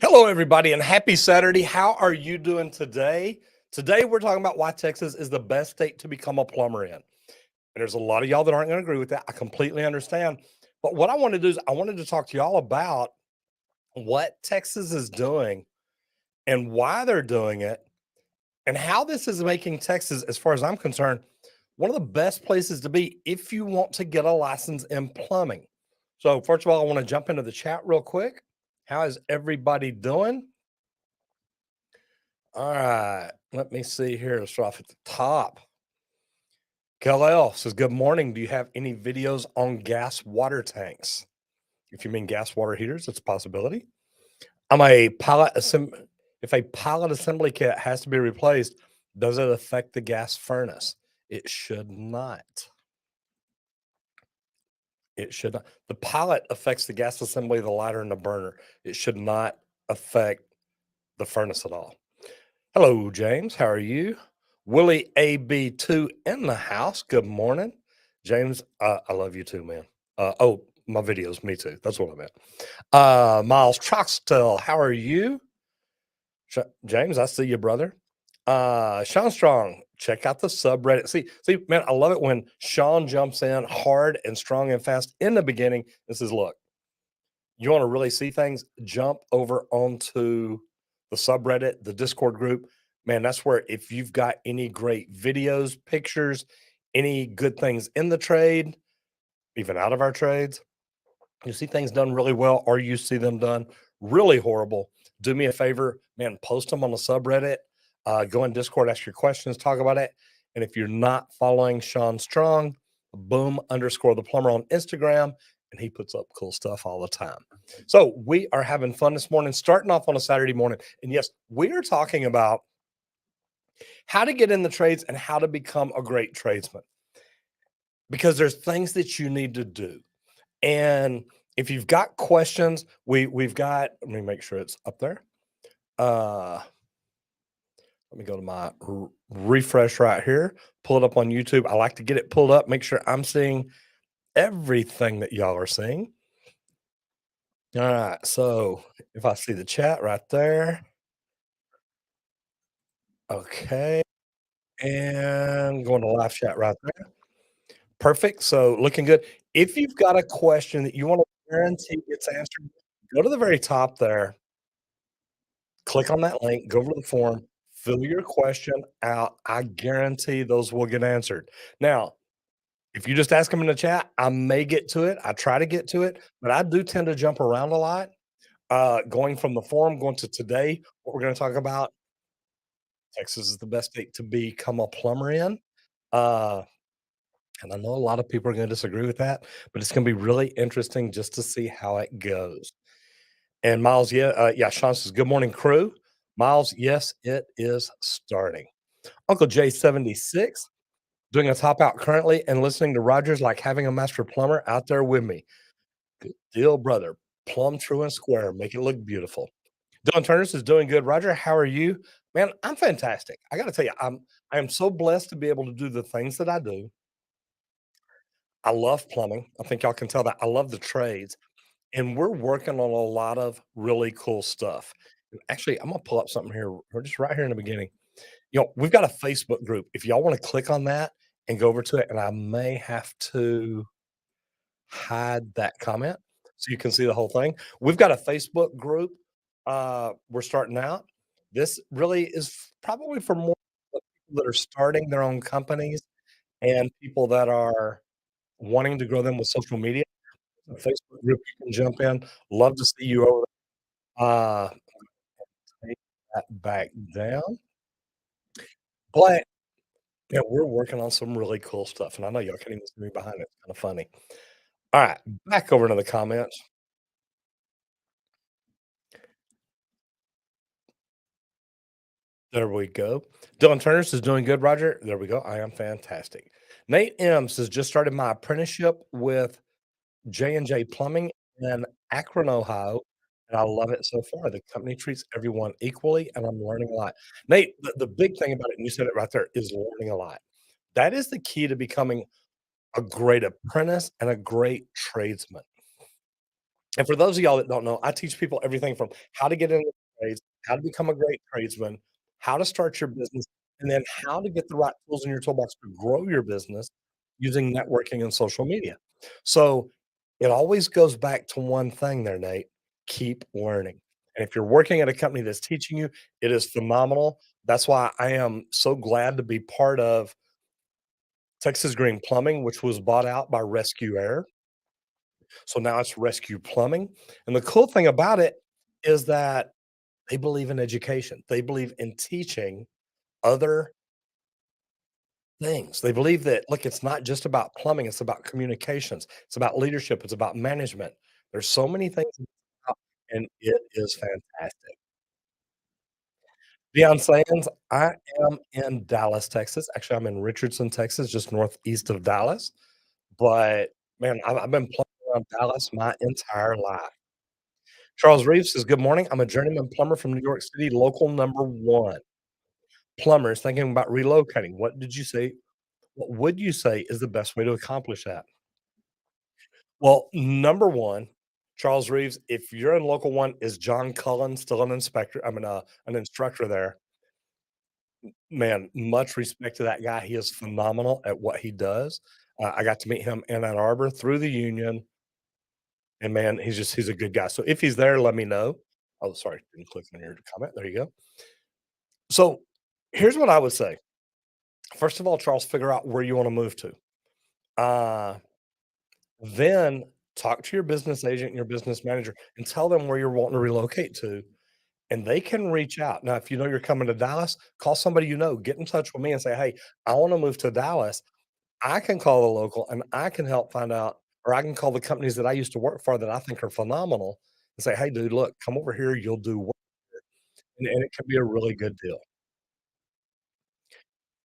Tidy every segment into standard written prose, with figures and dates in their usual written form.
Hello, everybody, and happy Saturday. How are you doing today? Today, we're talking about why Texas is the best state to become a plumber in. And there's a lot of y'all that aren't going to agree with that. I completely understand. But what I want to do is I wanted to talk to y'all about what Texas is doing and why they're doing it and how this is making Texas, as far as I'm concerned, one of the best places to be if you want to get a license in plumbing. So first of all, I want to jump into the chat real quick. How is everybody doing? All right, let me see here. Let's start off at the top. Kal says, good morning. Do you have any videos on gas water tanks? If you mean gas water heaters, it's a possibility. If a pilot assembly kit has to be replaced, does it affect the gas furnace? It should not. It should not. The pilot affects the gas assembly, the lighter, and the burner. It should not affect the furnace at all. Hello, James. How are you? Willie AB2 in the house. Good morning. James, I love you too, man. Oh, my videos, me too. That's what I meant. Miles Troxtel, how are you? James, I see you, brother. Sean Strong, check out the subreddit. See, man, I love it when Sean jumps in hard and strong and fast in the beginning and says, look, you want to really see things, jump over onto the subreddit, the Discord group. Man, that's where if you've got any great videos, pictures, any good things in the trade, even out of our trades, you see things done really well, or you see them done really horrible, do me a favor, man, post them on the subreddit. Go in Discord, ask your questions, talk about it. And if you're not following Sean Strong, boom_the plumber on Instagram, and he puts up cool stuff all the time. So we are having fun this morning, starting off on a Saturday morning. And yes, we are talking about how to get in the trades and how to become a great tradesman, because there's things that you need to do. And if you've got questions, we've got, let me make sure it's up there. Let me go to my refresh right here, pull it up on YouTube. I like to get it pulled up, make sure I'm seeing everything that y'all are seeing. All right, so if I see the chat right there. Okay, and going to live chat right there. Perfect, so looking good. If you've got a question that you want to guarantee gets answered, go to the very top there, click on that link, go over to the forum, fill your question out. I guarantee those will get answered. Now, if you just ask them in the chat, I may get to it. I try to get to it, but I do tend to jump around a lot. Going from the forum, going to today, what we're going to talk about, Texas is the best state to become a plumber in. And I know a lot of people are going to disagree with that, but it's going to be really interesting just to see how it goes. And Miles, yeah, Sean says, good morning, crew. Miles, yes, it is starting. Uncle J76, doing a top out currently and listening to Rogers like having a master plumber out there with me. Good deal, brother. Plumb true and square. Make it look beautiful. Dylan Turner is doing good. Roger, how are you? Man, I'm fantastic. I got to tell you, I am so blessed to be able to do the things that I do. I love plumbing. I think y'all can tell that. I love the trades. And we're working on a lot of really cool stuff. Actually, I'm gonna pull up something here. We're just right here in the beginning. We've got a Facebook group. If y'all want to click on that and go over to it, and I may have to hide that comment. so you can see the whole thing. We've got a Facebook group. We're starting out. This really is probably for more people that are starting their own companies and people that are wanting to grow them with social media. A Facebook group you can jump in. Love to see you over there. Take that back down. But yeah, we're working on some really cool stuff, and I know y'all can't even see me behind it. It's kind of funny. All right, back over to the comments. There we go. Dylan Turner says, doing good, Roger. There we go. I am fantastic. Nate M says, just started my apprenticeship with J&J Plumbing in Akron, Ohio, and I love it so far. The company treats everyone equally, and I'm learning a lot. Nate, the big thing about it, and you said it right there, is learning a lot. That is the key to becoming a great apprentice and a great tradesman. And for those of y'all that don't know, I teach people everything from how to get into trades, how to become a great tradesman, how to start your business, and then how to get the right tools in your toolbox to grow your business using networking and social media. So it always goes back to one thing there, Nate. Keep learning. And if you're working at a company that's teaching you, it is phenomenal. That's why I am so glad to be part of Texas Green Plumbing, which was bought out by Rescue Air. So now it's Rescue Plumbing. And the cool thing about it is that they believe in education. They believe in teaching other things. They believe that, look, it's not just about plumbing, it's about communications, it's about leadership, it's about management. There's so many things about, and it is fantastic. Deion Sands, I am in Dallas, Texas. Actually, I'm in Richardson, Texas, just northeast of Dallas. But man, I've been plumbing around Dallas my entire life. Charles Reeves says, good morning. I'm a journeyman plumber from New York City, local number one. Plumbers thinking about relocating. What did you say? What would you say is the best way to accomplish that? Well, number one, Charles Reeves, if you're in local one, is John Cullen still an inspector? I mean, an instructor there. Man, much respect to that guy. He is phenomenal at what he does. I got to meet him in Ann Arbor through the union, and man, he's a good guy. So if he's there, let me know. Oh, sorry, didn't click on your comment. There you go. So here's what I would say. First of all, Charles, figure out where you want to move to. Uh, then talk to your business agent and your business manager and tell them where you're wanting to relocate to, and they can reach out. Now, if you know you're coming to Dallas, call somebody you know, get in touch with me and say, hey, I want to move to Dallas. I can call the local and I can help find out, or I can call the companies that I used to work for that I think are phenomenal and say, hey, dude, look, come over here. You'll do well. And it can be a really good deal.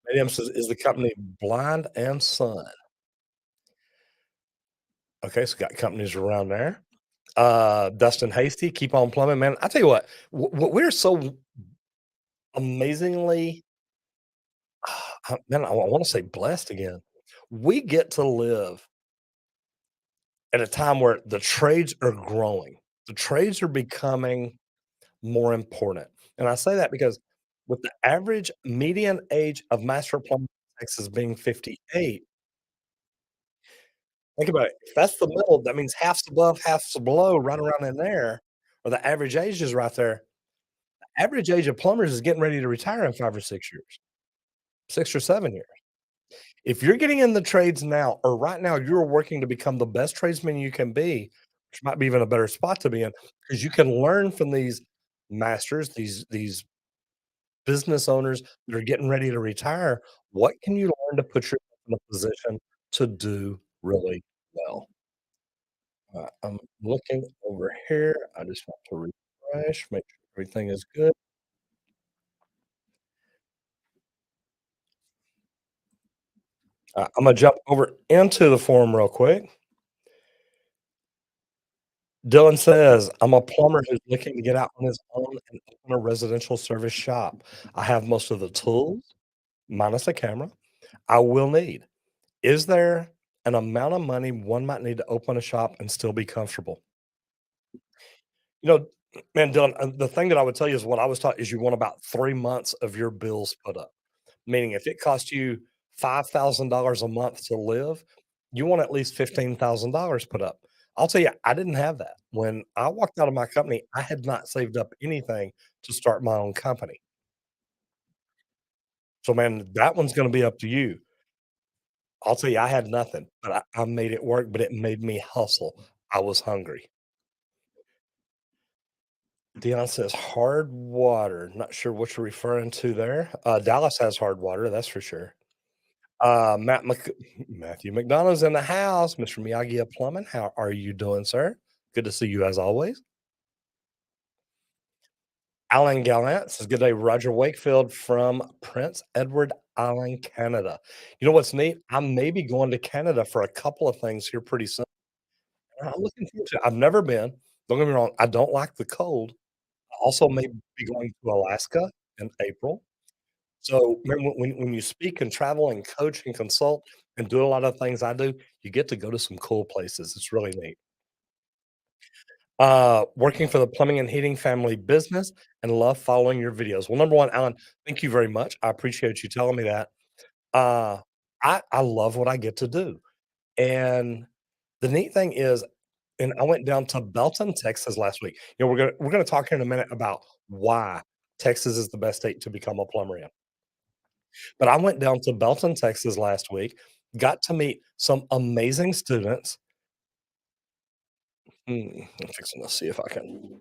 Medium says, is the company Blind and Son? Okay, so got companies around there. Dustin Hasty, keep on plumbing, man. I tell you what, we're so amazingly, man, I want to say blessed again. We get to live at a time where the trades are growing. The trades are becoming more important. And I say that because with the average median age of master plumber in Texas being 58, think about it. If that's the middle, that means half's above, half's below, right around in there, or the average age is right there. Average age of plumbers is getting ready to retire in 5 or 6 years, 6 or 7 years. If you're getting in the trades now, or right now you're working to become the best tradesman you can be, which might be even a better spot to be in, because you can learn from these masters, these business owners that are getting ready to retire. What can you learn to put yourself in a position to do really well? I'm looking over here. I just want to refresh, make sure everything is good. I'm gonna jump over into the forum real quick. Dylan says, I'm a plumber who's looking to get out on his own and open a residential service shop. I have most of the tools, minus a camera, I will need. Is there an amount of money one might need to open a shop and still be comfortable? You know, man, Dylan, the thing that I would tell you is what I was taught is you want about 3 months of your bills put up. Meaning if it costs you $5,000 a month to live, you want at least $15,000 put up. I'll tell you, I didn't have that. When I walked out of my company, I had not saved up anything to start my own company. So, man, that one's gonna be up to you. I'll tell you, I had nothing, but I made it work, but it made me hustle. I was hungry. Dion says hard water. Not sure what you're referring to there. Dallas has hard water, that's for sure. Matt Mc Matthew McDonough's in the house. Mr. Miyagi of Plumbing. How are you doing, sir? Good to see you as always. Alan Gallant says, "Good day, Roger Wakefield from Prince Edward Island, Canada." You know what's neat? I may be going to Canada for a couple of things here pretty soon. And I'm looking forward to it. I've never been. Don't get me wrong, I don't like the cold. I also may be going to Alaska in April. So remember when you speak and travel and coach and consult and do a lot of things I do, you get to go to some cool places. It's really neat. Working for the plumbing and heating family business and love following your videos. Well, number one, Alan, thank you very much. I appreciate you telling me that. Uh, I love what I get to do. And the neat thing is, and I went down to Belton, Texas last week. You know, we're gonna talk here in a minute about why Texas is the best state to become a plumber in. But I went down to Belton, Texas last week, got to meet some amazing students. I'm fixing to see if I can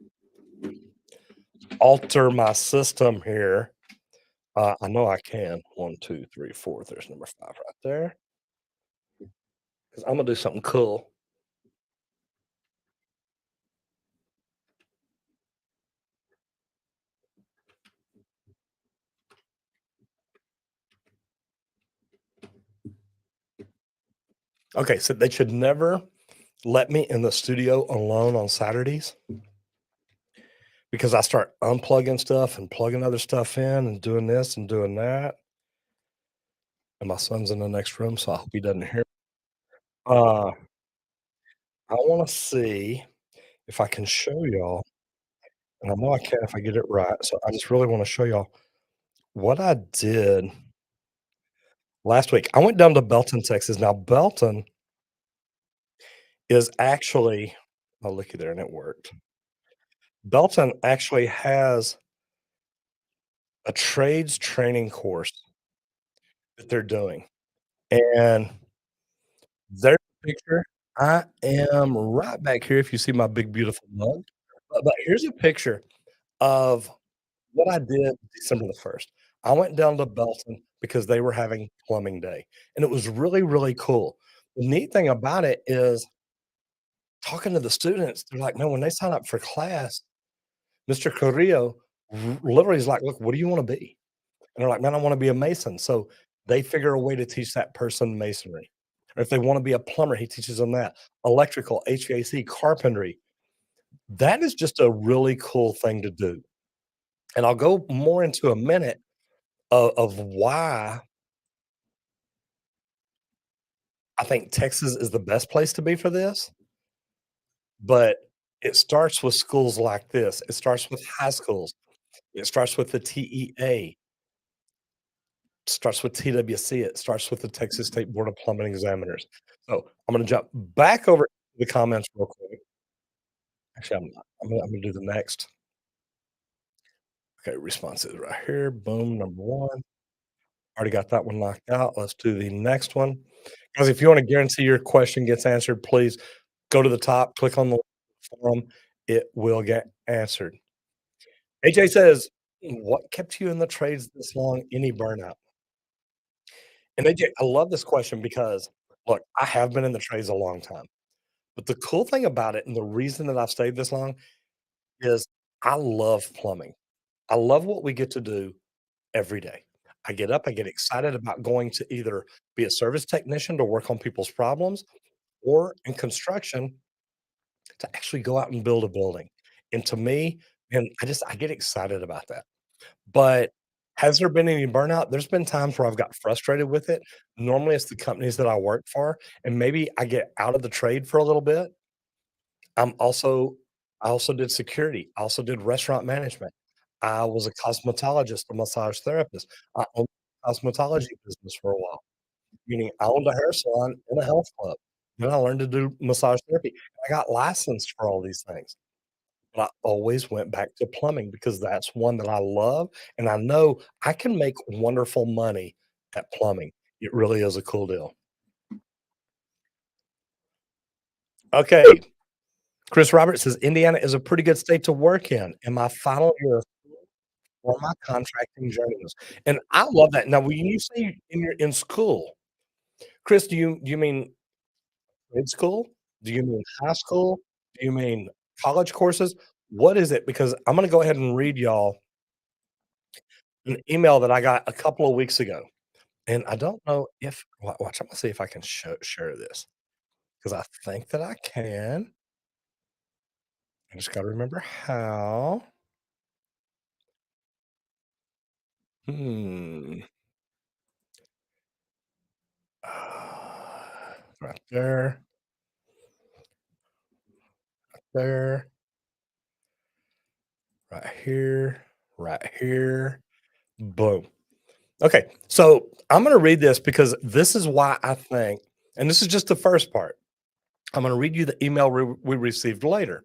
alter my system here. I know I can. 1, 2, 3, 4. There's number 5 right there. 'Cause I'm gonna do something cool. Okay, so they should never let me in the studio alone on Saturdays because I start unplugging stuff and plugging other stuff in and doing this and doing that. And my son's in the next room, so I hope he doesn't hear. Uh, I wanna see if I can show y'all, and I know I can if I get it right, so I just really wanna show y'all what I did last week. I went down to Belton, Texas. Now Belton is actually, oh, looky there, and it worked. Belton actually has a trades training course that they're doing, and there's a picture. I am right back here if you see my big beautiful mug, but here's a picture of what I did December the 1st. I went down to Belton because they were having plumbing day, and it was really, really cool. The neat thing about it is talking to the students, they're like, "No, when they sign up for class, Mr. Carrillo literally is like, 'Look, what do you wanna be?' And they're like, 'Man, I wanna be a mason.' So they figure a way to teach that person masonry. Or if they wanna be a plumber, he teaches them that. Electrical, HVAC, carpentry. That is just a really cool thing to do. And I'll go more into a minute of why I think Texas is the best place to be for this, but it starts with schools like this. It starts with high schools. It starts with the TEA. Starts with TWC, it starts with the Texas State Board of Plumbing Examiners. So, I'm gonna jump back over to the comments real quick. Actually, I'm not. I'm gonna do the next. Okay, responses right here. Boom, number 1. Already got that one knocked out. Let's do the next one. Guys, if you wanna guarantee your question gets answered, please go to the top, click on the forum. It will get answered. AJ says, "What kept you in the trades this long? Any burnout?" And AJ, I love this question because, look, I have been in the trades a long time. But the cool thing about it, and the reason that I've stayed this long is I love plumbing. I love what we get to do every day. I get up, I get excited about going to either be a service technician to work on people's problems or in construction to actually go out and build a building. And to me, and I get excited about that. But has there been any burnout? There's been times where I've got frustrated with it. Normally it's the companies that I work for, and maybe I get out of the trade for a little bit. I'm also I also did security. I also did restaurant management. I was a cosmetologist, a massage therapist. I owned a cosmetology business for a while, meaning I owned a hair salon and a health club. Then I learned to do massage therapy. I got licensed for all these things, but I always went back to plumbing because that's one that I love, and I know I can make wonderful money at plumbing. It really is a cool deal. Okay, Chris Roberts says, "Indiana is a pretty good state to work in my final year for my contracting journeyman." And I love that. Now, when you say in school, Chris, do you mean grade school? Do you mean high school? Do you mean college courses? What is it? Because I'm gonna go ahead and read y'all an email that I got a couple of weeks ago, and I don't know if watch, I'm gonna see if I can share this because I think that I can. I just gotta remember how. Hmm. Right there, there, right here, boom. Okay, so I'm gonna read this because this is why I think, and this is just the first part. I'm gonna read you the email we received later.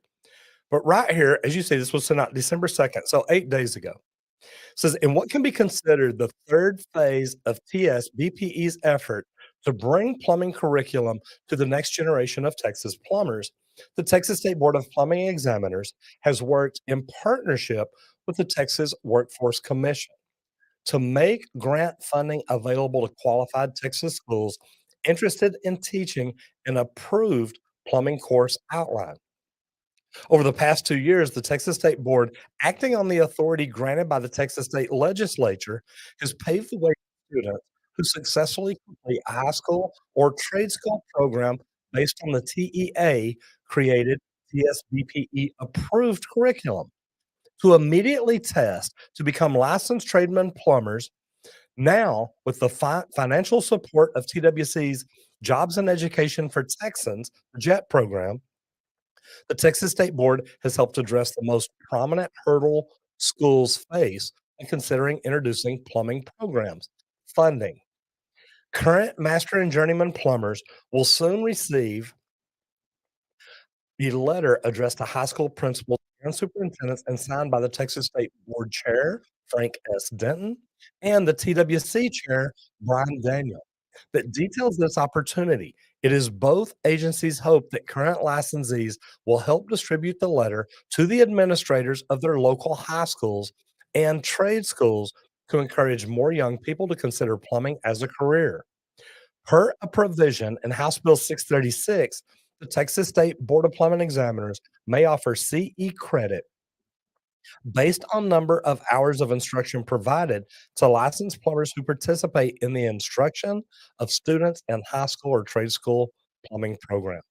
But right here, as you say, this was sent out December 2nd, so 8 days ago. Says, in what can be considered the third phase of TSBPE's effort to bring plumbing curriculum to the next generation of Texas plumbers, the Texas State Board of Plumbing Examiners has worked in partnership with the Texas Workforce Commission to make grant funding available to qualified Texas schools interested in teaching an approved plumbing course outline. Over the past 2 years, the Texas State Board, acting on the authority granted by the Texas State Legislature, has paved the way for students who successfully complete a high school or trade school program based on the TEA created TSBPE approved curriculum to immediately test to become licensed tradesman plumbers. Now, with the financial support of TWC's Jobs and Education for Texans, JET program, the Texas State Board has helped address the most prominent hurdle schools face in considering introducing plumbing programs. Funding. Current master and journeyman plumbers will soon receive a letter addressed to high school principals and superintendents and signed by the Texas State Board Chair, Frank S. Denton, and the TWC Chair, Brian Daniel, that details this opportunity. It is both agencies' hope that current licensees will help distribute the letter to the administrators of their local high schools and trade schools to encourage more young people to consider plumbing as a career. Per a provision in House Bill 636, the Texas State Board of Plumbing Examiners may offer CE credit based on number of hours of instruction provided to licensed plumbers who participate in the instruction of students in high school or trade school plumbing program.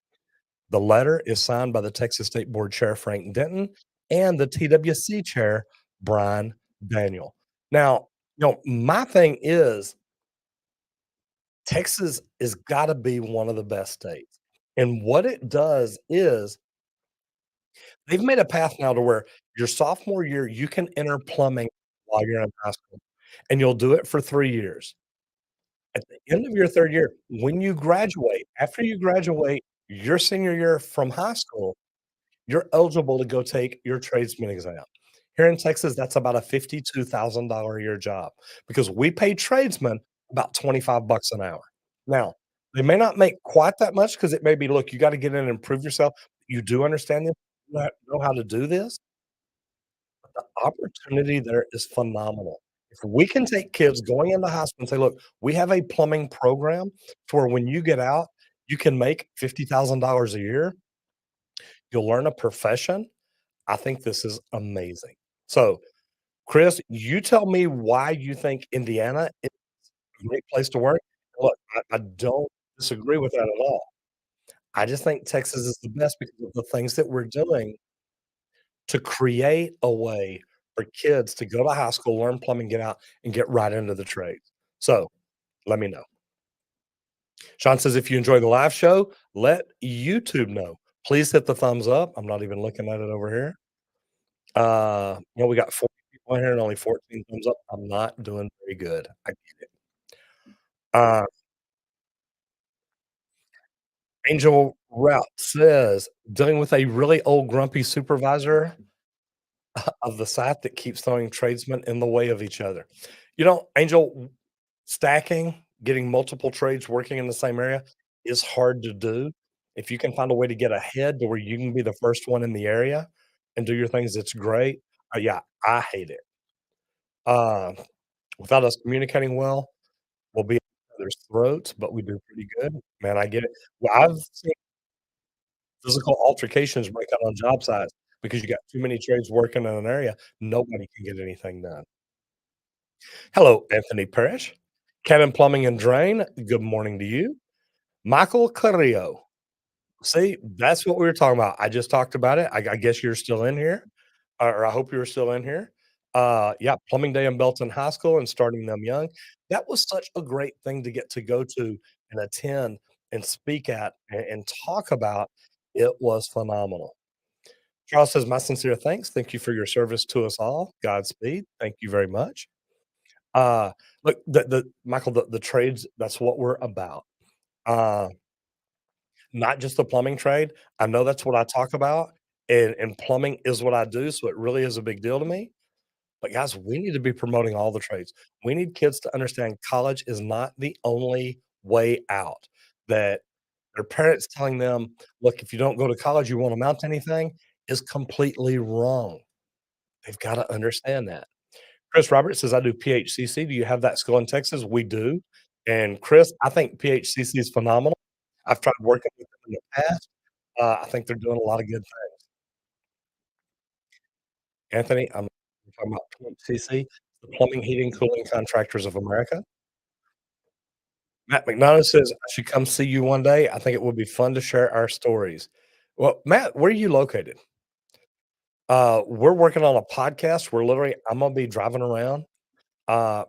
The letter is signed by the Texas State Board Chair Frank Denton and the TWC Chair Brian Daniel. Now, my thing is Texas has gotta be one of the best states, and what it does is they've made a path now to where your sophomore year, you can enter plumbing while you're in high school, and you'll do it for 3 years. At the end of your 3rd year, when you graduate, after you graduate your senior year from high school, you're eligible to go take your tradesman exam. Here in Texas, that's about a $52,000 a year job because we pay tradesmen about 25 bucks an hour. Now, they may not make quite that much because it may be, look, you gotta get in and prove yourself. You do understand this, you know how to do this. The opportunity there is phenomenal. If we can take kids going into high school and say, "Look, we have a plumbing program to where when you get out, you can make $50,000 a year. You'll learn a profession." I think this is amazing. So, Chris, you tell me why you think Indiana is a great place to work. Look, I don't disagree with that at all. I just think Texas is the best because of the things that we're doing to create a way for kids to go to high school, learn plumbing, get out, and get right into the trades. So, let me know. Sean says, if you enjoy the live show, let YouTube know. Please hit the thumbs up. I'm not even looking at it over here. We got 40 people in here and only 14 thumbs up. I'm not doing very good. I get it. Uh, Angel Route says, dealing with a really old grumpy supervisor of the site that keeps throwing tradesmen in the way of each other. Angel, stacking, getting multiple trades working in the same area is hard to do. If you can find a way to get ahead to where you can be the first one in the area and do your things, it's great. Yeah, I hate it. Uh, Without us communicating well, we'll be at each other's throats, but we do pretty good. Man, I get it. Well, I've seen physical altercations break out on job sites because you got too many trades working in an area. Nobody can get anything done. Hello, Anthony Parrish. Kevin Plumbing and Drain, good morning to you. Michael Carrillo. See, that's what we were talking about. I just talked about it. I guess you're still in here, or I hope you're still in here. Yeah, plumbing day in Belton High School and starting them young. That was such a great thing to get to go to and attend and speak at and talk about. It was phenomenal. Charles says, "My sincere thanks. Thank you for your service to us all. Godspeed. Thank you very much." Uh, Look, the Michael, the trades, that's what we're about. Uh, Not just the plumbing trade. I know that's what I talk about, and plumbing is what I do, so it really is a big deal to me. But guys, we need to be promoting all the trades. We need kids to understand college is not the only way out. That their parents telling them, "Look, if you don't go to college, you won't amount to anything," is completely wrong. They've gotta understand that. Chris Roberts says, "I do PHCC. Do you have that school in Texas?" We do. And Chris, I think PHCC is phenomenal. I've tried working with them in the past. I think they're doing a lot of good things. Anthony, I'm talking about PHCC, the Plumbing, Heating, Cooling Contractors of America. Matt McDonough says, "I should come see you one day. I think it would be fun to share our stories." Well, Matt, where are you located? We're working on a podcast. I'm gonna be driving around.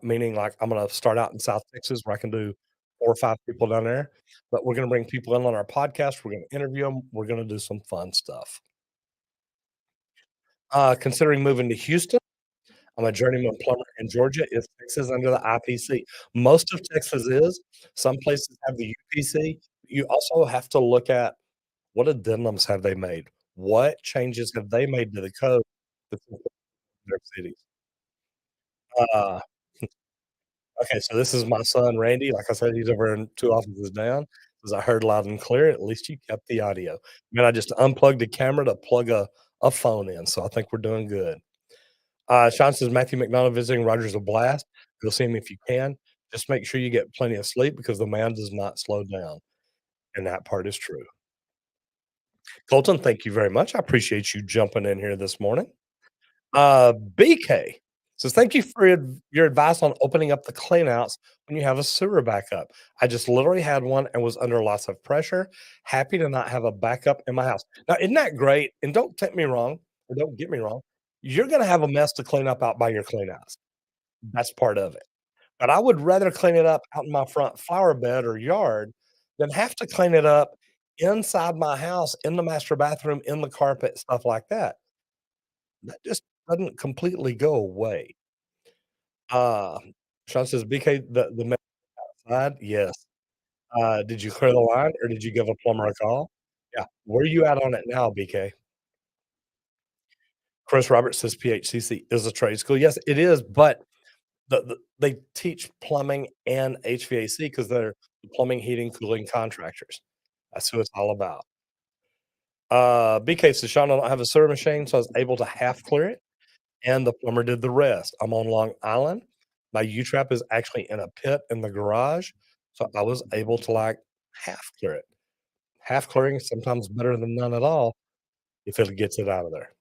Meaning, like, I'm gonna start out in South Texas where I can do 4 or 5 people down there, but we're gonna bring people in on our podcast, we're gonna interview them. We're gonna do some fun stuff. Considering moving to Houston, I'm a journeyman plumber in Georgia. Is Texas under the IPC? Most of Texas is. Some places have the UPC. You also have to look at what addendums have they made? What changes have they made to the code that's important in their cities? Uh Okay, so this is my son, Randy. Like I said, he's over in 2 offices down. As I heard loud and clear, at least you kept the audio. Man, I just unplugged the camera to plug a phone in, so I think we're doing good. Sean says, "Matthew McDonald visiting Rogers a blast. Go see him if you can. Just make sure you get plenty of sleep because the man does not slow down." And that part is true. Colton, thank you very much. I appreciate you jumping in here this morning. BK says, "Thank you for your advice on opening up the cleanouts when you have a sewer backup. I just literally had one and was under lots of pressure. Happy to not have a backup in my house." Now, isn't that great? And don't take me wrong, or don't get me wrong. You're going to have a mess to clean up out by your cleanouts. That's part of it. But I would rather clean it up out in my front flower bed or yard than have to clean it up inside my house, in the master bathroom, in the carpet, stuff like that. That just doesn't completely go away. Uh, Sean says, "BK, the man outside?" Yes. Did you clear the line or did you give a plumber a call? Yeah. Where are you at on it now, BK? Chris Roberts says PHCC is a trade school. Yes, it is, but they teach plumbing and HVAC because they're the plumbing, heating, cooling contractors. That's who it's all about. BK says, "Sean, I don't have a sewer machine, so I was able to half clear it, and the plumber did the rest. I'm on Long Island. My U-trap is actually in a pit in the garage, so I was able to, like, half clear it. Half clearing is sometimes better than none at all if it gets it out of there."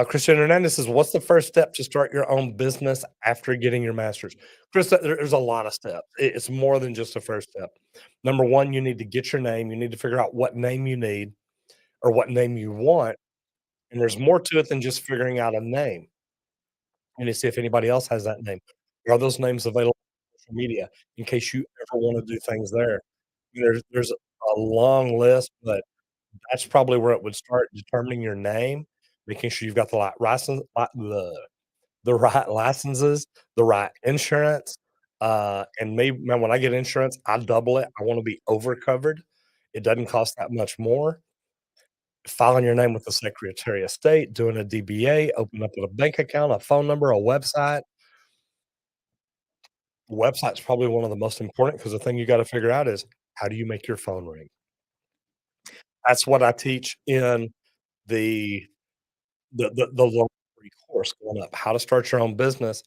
Christian Hernandez says, "What's the first step to start your own business after getting your master's?" Chris, there's a lot of steps. It's more than just the first step. Number 1, you need to get your name. You need to figure out what name you need or what name you want, and there's more to it than just figuring out a name. You need to see if anybody else has that name. Are those names available on social media in case you ever wanna do things there? There's a long list, but that's probably where it would start, determining your name, making sure you've got the right licenses, the right insurance, And maybe man, when I get insurance, I double it. I want to be over covered. It doesn't cost that much more. Filing your name with the Secretary of State, doing a DBA, open up with a bank account, a phone number, a website. Website's probably one of the most important because the thing you got to figure out is how do you make your phone ring? That's what I teach in the the lower free course going up, how to start your own business.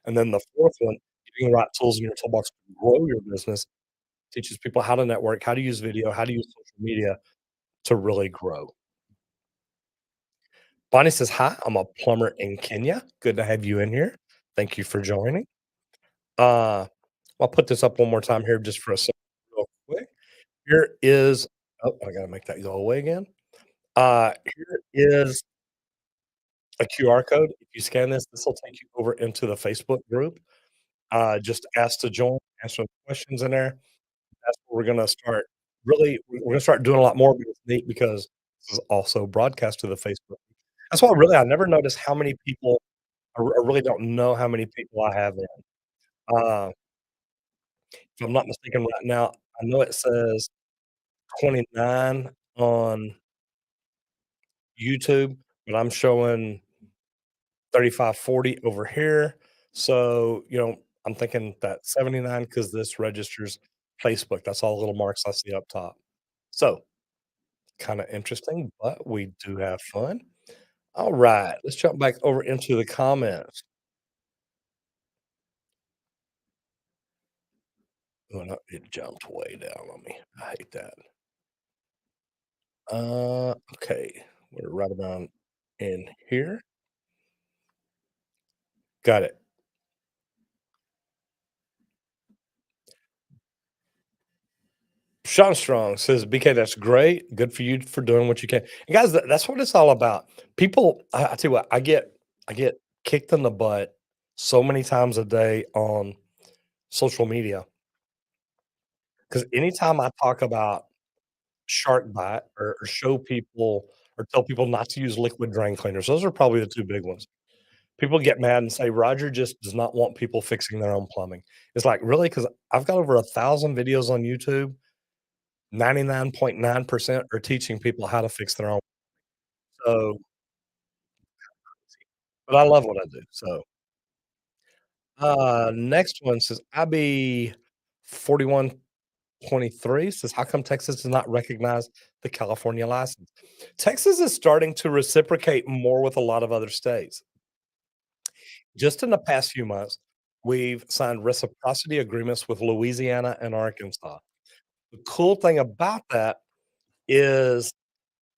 And then the 4th one, getting the right tools in your toolbox to grow your business, teaches people how to network, how to use video, how to use social media to really grow. Bonnie says, "Hi, I'm a plumber in Kenya. Good to have you in here. Thank you for joining." Uh, I'll put this up one more time here just for a second real quick. Here is oh, I gotta make that go away again. Here is a QR code. If you scan this, this will take you over into the Facebook group. Just ask to join, answer some questions in there. That's what we're gonna start we're gonna start doing a lot more, but it's neat because this is also broadcast to the Facebook. That's why really I never noticed how many people I really don't know how many people I have in. Uh, if I'm not mistaken right now, I know it says 29 on YouTube, but I'm showing 35, 40 over here. So, I'm thinking that 79 because this registers Facebook. That's all the little marks I see up top. So, kinda interesting, but we do have fun. Alright, let's jump back over into the comments. Oh, no, it jumped way down on me. I hate that. Okay, we're right around in here. Got it. Sean Strong says, "BK, that's great. Good for you for doing what you can." And guys, that's what it's all about. People, I tell you what, I get kicked in the butt so many times a day on social media because anytime I talk about shark bite or show people or tell people not to use liquid drain cleaners, those are probably the 2 big ones. People get mad and say, "Roger just does not want people fixing their own plumbing." It's like, really? Because 'Cause I've got over 1,000 videos on YouTube. 99.9% are teaching people how to fix their own. So but I love what I do. So, next one says, Abby 4123 says, "How come Texas does not recognize the California license?" Texas is starting to reciprocate more with a lot of other states. Just in the past few months, we've signed reciprocity agreements with Louisiana and Arkansas. The cool thing about that is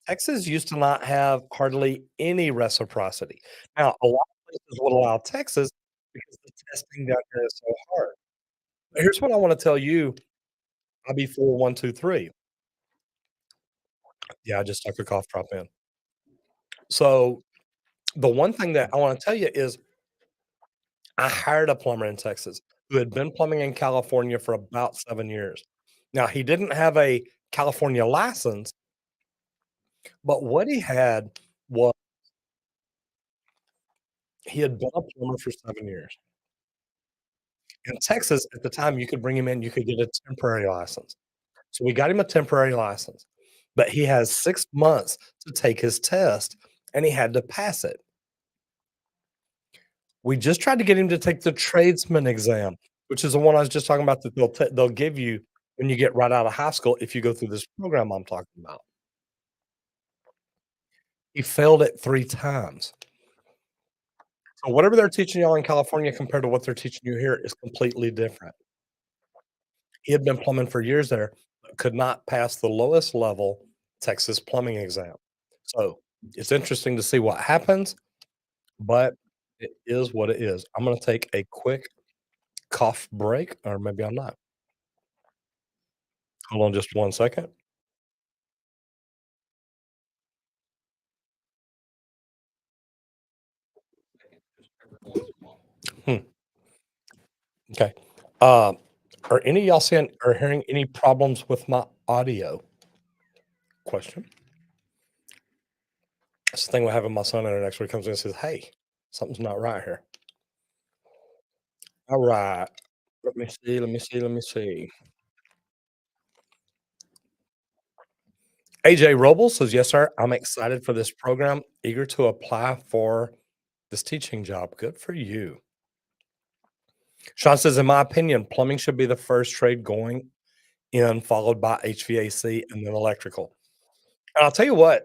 Texas used to not have hardly any reciprocity. Now, a lot of places would allow Texas because the testing down here is so hard. But here's what I wanna tell you, IB4123. Yeah, I just stuck a cough drop in. So, the one thing that I wanna tell you is I hired a plumber in Texas who had been plumbing in California for about 7 years. Now, he didn't have a California license, but what he had was he had been a plumber for 7 years. In Texas, at the time, you could bring him in, you could get a temporary license. So we got him a temporary license, but he has 6 months to take his test, and he had to pass it. We just tried to get him to take the tradesman exam, which is the one I was just talking about that they'll give you when you get right out of high school if you go through this program I'm talking about. He failed it 3 times. So whatever they're teaching y'all in California compared to what they're teaching you here is completely different. He had been plumbing for years there, but could not pass the lowest level Texas plumbing exam. So, it's interesting to see what happens, but it is what it is. I'm gonna take a quick cough break, or maybe I'm not. Hold on just one second. Hmm, okay. Uh, are any of y'all seeing or hearing any problems with my audio? Question. That's the thing with having my son in there next week comes in and says, "Hey, something's not right here." Alright. Let me see, let me see, let me see. AJ Robles says, "Yes, sir. I'm excited for this program, eager to apply for this teaching job." Good for you. Sean says, "In my opinion, plumbing should be the first trade going in, followed by HVAC and then electrical." And I'll tell you what,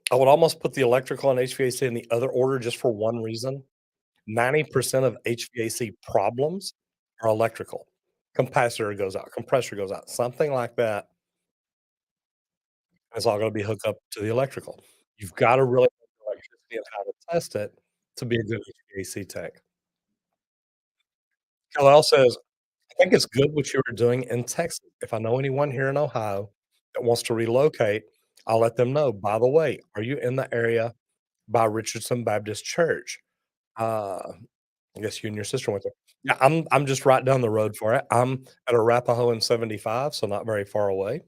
I would almost put the electrical and HVAC in the other order just for one reason. 90% of HVAC problems are electrical. Capacitor goes out, compressor goes out, something like that is all gonna be hooked up to the electrical. You've gotta really know electricity and how to test it to be a good HVAC tech. Kal says, "I think it's good what you are doing in Texas. If I know anyone here in Ohio that wants to relocate, I'll let them know. By the way, are you in the area by Richardson Baptist Church?" Uh, I guess you and your sister went there. Yeah, I'm just right down the road for it. I'm at Arapahoe and 75, so not very far away.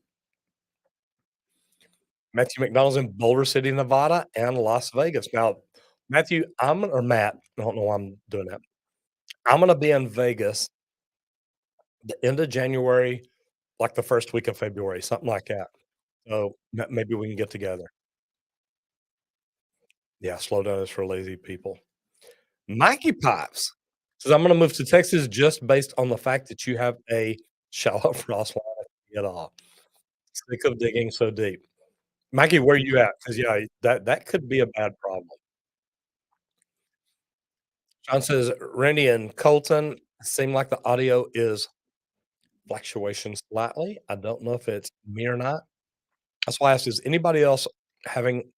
Matthew McDonald's in Boulder City, Nevada, and Las Vegas. Now, Matthew, or Matt, I don't know why I'm doing that. I'm gonna be in Vegas the end of January, like the 1st week of February, something like that. So, maybe we can get together. Yeah, slow down is for lazy people. Mikey Pops says, "I'm gonna move to Texas just based on the fact that you have a shallow frost line at all. Sick of digging so deep." Mikey, where you at? Because yeah, that could be a bad problem. John says, "Randy and Colton seem like the audio is fluctuation slightly. I don't know if it's me or not." That's why I asked, is anybody else having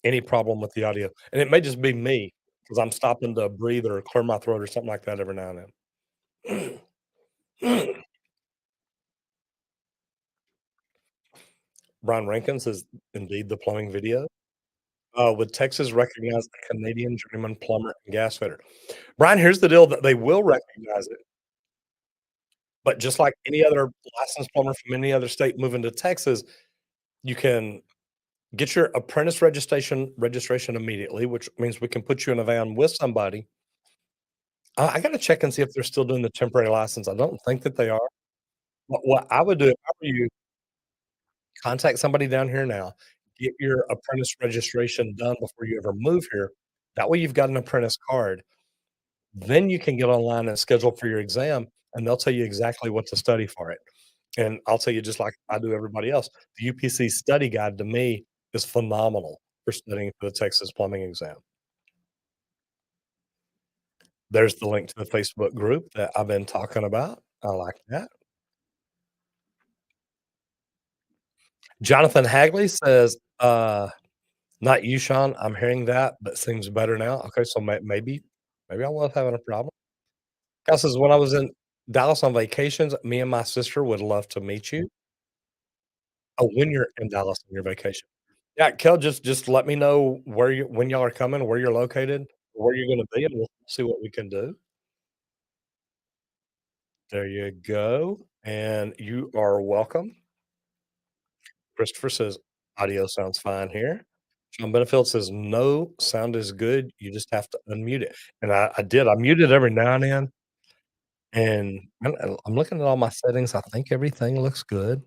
any problem with the audio? And it may just be me because I'm stopping to breathe or clear my throat or something like that every now and then. Brian Rankin says, "Indeed, the plumbing video." Would Texas recognize a Canadian journeyman plumber and gas fitter? Brian, here's the deal that they will recognize it, but just like any other licensed plumber from any other state moving to Texas, you can get your apprentice registration immediately, which means we can put you in a van with somebody. I gotta check and see if they're still doing the temporary license. I don't think that they are. But what I would do if I were you, contact somebody down here now, get your apprentice registration done before you ever move here. That way you've got an apprentice card. Then you can get online and schedule for your exam, and they'll tell you exactly what to study for it. And I'll tell you just like I do everybody else, the UPC study guide to me is phenomenal for studying for the Texas plumbing exam. There's the link to the Facebook group that I've been talking about. I like that. Jonathan Hagley says, "Not you, Sean. I'm hearing that, but seems better now." Okay, so maybe I was having a problem. Cal says, "When I was in Dallas on vacations, me and my sister would love to meet you." Oh, when you're in Dallas on your vacation. Yeah, Kel, just let me know where you when y'all are coming, where you're located, where you're gonna be, and we'll see what we can do. There you go, and you are welcome. Christopher says, "Audio sounds fine here." John Benefield says, "No, sound is good, you just have to unmute it." And I did, I mute it every now and then, and I'm looking at all my settings, I think everything looks good,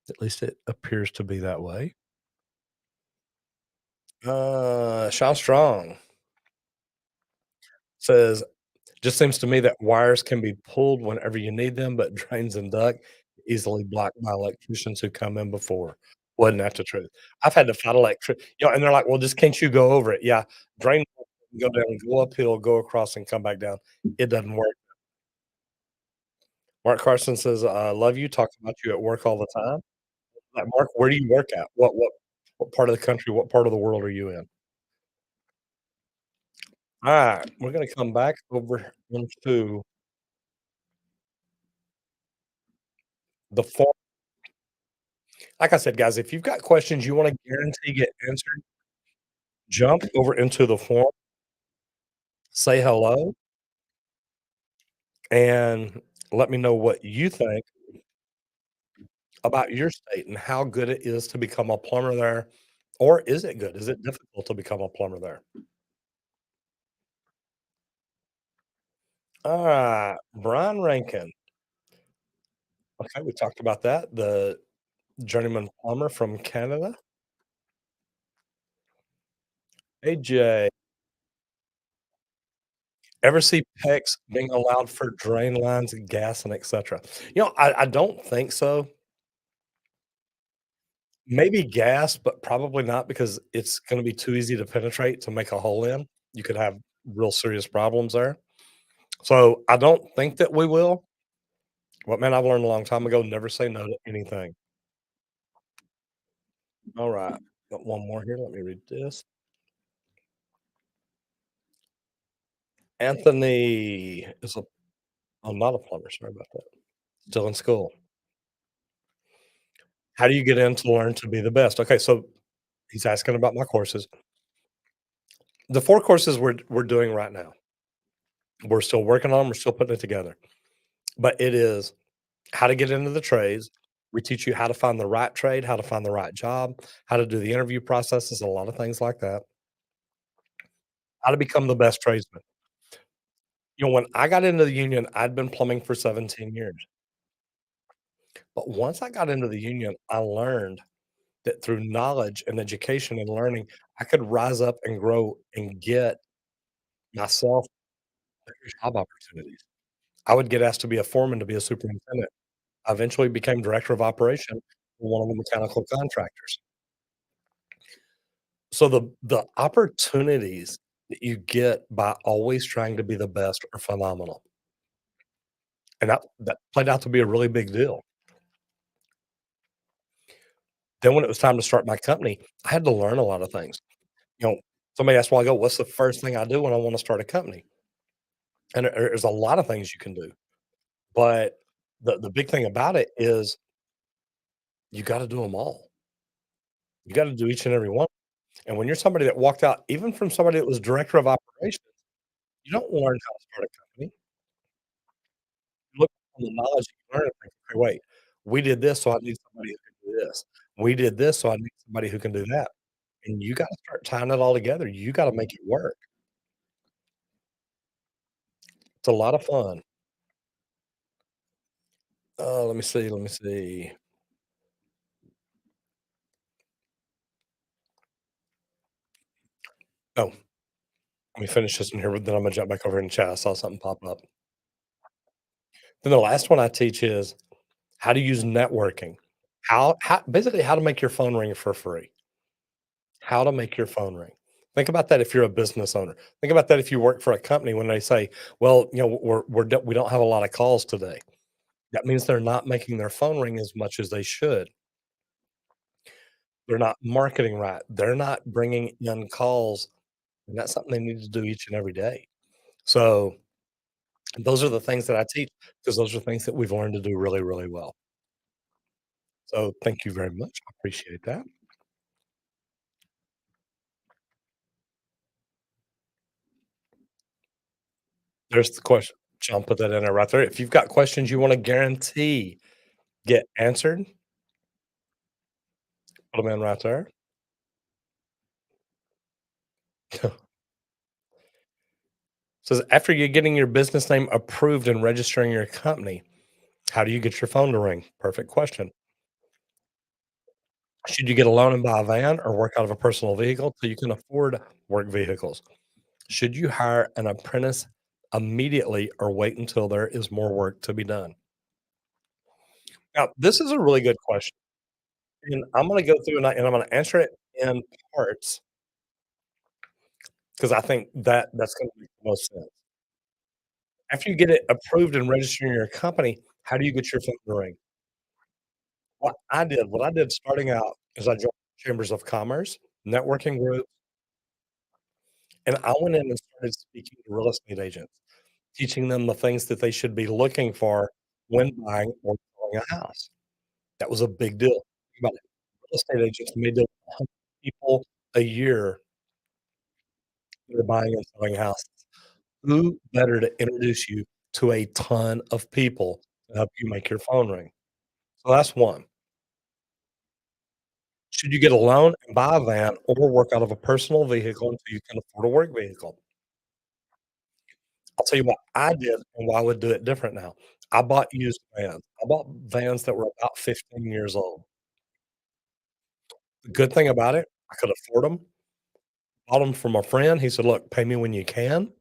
at least it appears to be that way. Sean Strong says, "Just seems to me that wires can be pulled whenever you need them, but drains and duct easily blocked by electricians who come in before." Wasn't that the truth? I've had to fight and they're like, "Well, just can't you go over it?" Yeah, drain go down, go uphill, go across, and come back down. It doesn't work. Mark Carson says, "I love you, talk about you at work all the time." Like, Mark, where do you work at? What part of the country, what part of the world are you in? Alright, we're gonna come back over into the form. Like I said, guys, if you've got questions you wanna guarantee get answered, jump over into the forum, say hello, and let me know what you think about your state and how good it is to become a plumber there, or is it good? Is it difficult to become a plumber there? Alright, Brian Rankin. Okay, we talked about that, the journeyman plumber from Canada. AJ, ever see PEX being allowed for drain lines, and gas, and etcetera? I don't think so. Maybe gas, but probably not because it's gonna be too easy to penetrate to make a hole in. You could have real serious problems there. So, I don't think that we will, but man, I've learned a long time ago, never say no to anything. Alright, got one more here, let me read this. Anthony is a I'm not a plumber, sorry about that. Still in school. How do you get in to learn to be the best? Okay, so he's asking about my courses. The 4 courses we're doing right now, we're still working on 'em, we're still putting it together, but it is how to get into the trades. We teach you how to find the right trade, how to find the right job, how to do the interview processes, a lot of things like that, how to become the best tradesman. When I got into the union, I'd been plumbing for 17 years, but once I got into the union, I learned that through knowledge and education and learning, I could rise up and grow and get myself better job opportunities. I would get asked to be a foreman, to be a superintendent. I eventually became director of operation for one of the mechanical contractors. So the opportunities that you get by always trying to be the best are phenomenal, and that played out to be a really big deal. Then when it was time to start my company, I had to learn a lot of things. You know, Somebody asked a while ago, "What's the first thing I do when I wanna start a company?" And there's a lot of things you can do, but the big thing about it is you gotta do them all. You gotta do each and every one, and when you're somebody that walked out even from somebody that was director of operations, you don't learn how to start a company. You look on the knowledge you learn and think, "Okay, wait, we did this, so I need somebody who can do this. We did this, so I need somebody who can do that." And you gotta start tying it all together. You gotta make it work. It's a lot of fun. Let me see, let me see. Oh, let me finish this one here, but then I'm gonna jump back over in chat. I saw something pop up. Then the last one I teach is how to use networking. How basically how to make your phone ring for free. How to make your phone ring. Think about that if you're a business owner. Think about that if you work for a company when they say, "Well, we don't have a lot of calls today." That means they're not making their phone ring as much as they should. They're not marketing right. They're not bringing in calls, and that's something they need to do each and every day. So, those are the things that I teach because those are things that we've learned to do really, really well. So, thank you very much. I appreciate that. There's the question. Sean put that in there right there. If you've got questions you wanna guarantee get answered, put them in right there. Says, "After you're getting your business name approved and registering your company, how do you get your phone to ring?" Perfect question. Should you get a loan and buy a van or work out of a personal vehicle so you can afford work vehicles? Should you hire an apprentice immediately or wait until there is more work to be done? Now, this is a really good question, and I'm gonna go through and I'm gonna answer it in parts because I think that that's gonna make the most sense. After you get it approved and register in your company, how do you get your phone to ring? What I did starting out is I joined chambers of commerce, networking groups, and I went in and started speaking to real estate agents, teaching them the things that they should be looking for when buying or selling a house. That was a big deal. Think about it. Real estate agents may deal with 100 people a year that are buying and selling houses. Who better to introduce you to a ton of people to help you make your phone ring? So that's one. Should you get a loan and buy a van or work out of a personal vehicle until you can afford a work vehicle? I'll tell you what I did and why I would do it different now. I bought used vans. I bought vans that were about 15 years old. The good thing about it, I could afford them. Bought them from a friend. He said, "Look, pay me when you can."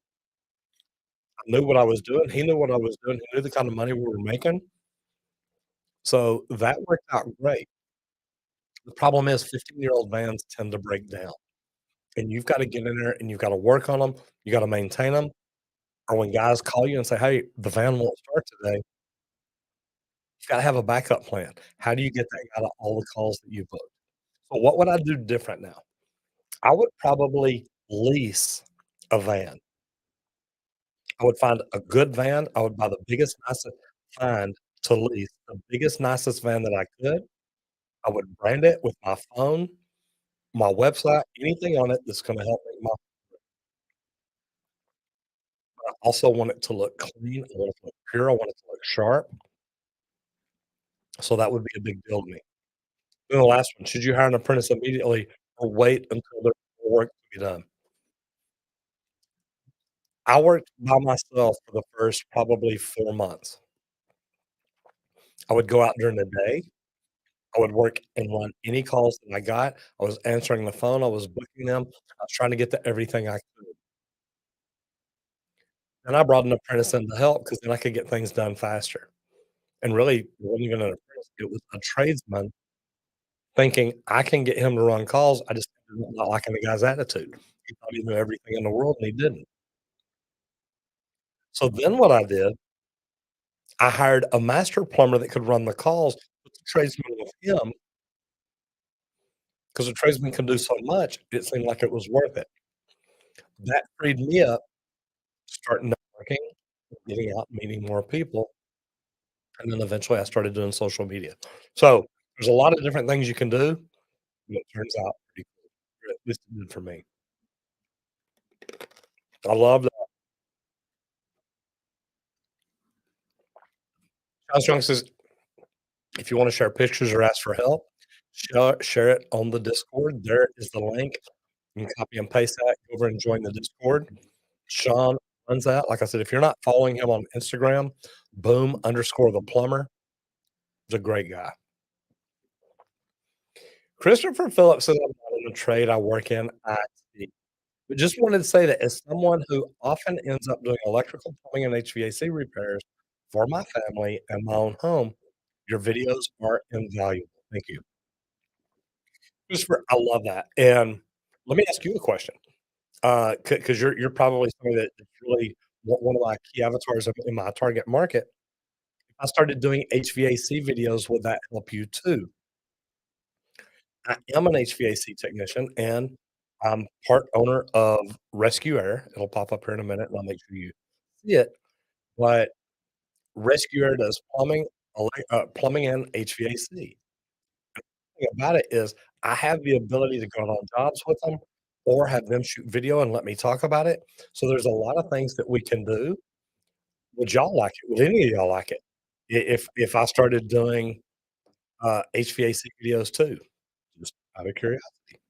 I knew what I was doing. He knew what I was doing. He knew the kind of money we were making. So that worked out great. The problem is 15-year-old vans tend to break down, and you've gotta get in there and you've gotta work on them. You gotta maintain them. Or when guys call you and say, "Hey, the van won't start today," you gotta have a backup plan. How do you get that out of all the calls that you booked? So what would I do different now? I would probably lease a van. I would find a good van. I would buy the biggest, nicest find to lease, the biggest, nicest van that I could. I would brand it with my phone, my website, anything on it that's gonna help make my I also want it to look clean. I want it to look pure. I want it to look sharp. So that would be a big deal to me. Then the last one, should you hire an apprentice immediately or wait until there's more work to be done? I worked by myself for the first probably 4 months. I would go out during the day. I would work and run any calls that I got. I was answering the phone. I was booking them. I was trying to get to everything I could. And I brought an apprentice in to help because then I could get things done faster. And really, it wasn't even an apprentice. It was a tradesman thinking I can get him to run calls. I just not liking the guy's attitude. He thought he knew everything in the world and he didn't. So then what I did, I hired a master plumber that could run the calls, put the tradesman with him because the tradesman can do so much, it seemed like it was worth it. That freed me up to start networking, getting out, meeting more people, and then eventually I started doing social media. So, there's a lot of different things you can do, and it turns out pretty cool, or at least it did for me. I love that. Charles Young says, "If you wanna share pictures or ask for help, share it on the Discord. There is the link. You can copy and paste that, go over and join the Discord." Sean runs that. Like I said, if you're not following him on Instagram, boom_the plumber. He's a great guy. Christopher Phillips says, "I'm not in a trade, I work in IT." But just wanted to say that as someone who often ends up doing electrical, plumbing, and HVAC repairs for my family and my own home, your videos are invaluable. Thank you. Christopher, I love that. And let me ask you a question. Because you're probably somebody that's really one of my key avatars in my target market. I started doing HVAC videos, would that help you too? I am an HVAC technician, and I'm part owner of Rescue Air. It'll pop up here in a minute, and I'll make sure you see it, but Rescue Air does plumbing and HVAC. Thing about it is I have the ability to go on jobs with them or have them shoot video and let me talk about it. So there's a lot of things that we can do. Would y'all like it? Would any of y'all like it? If I started doing, HVAC videos too? Just out of curiosity.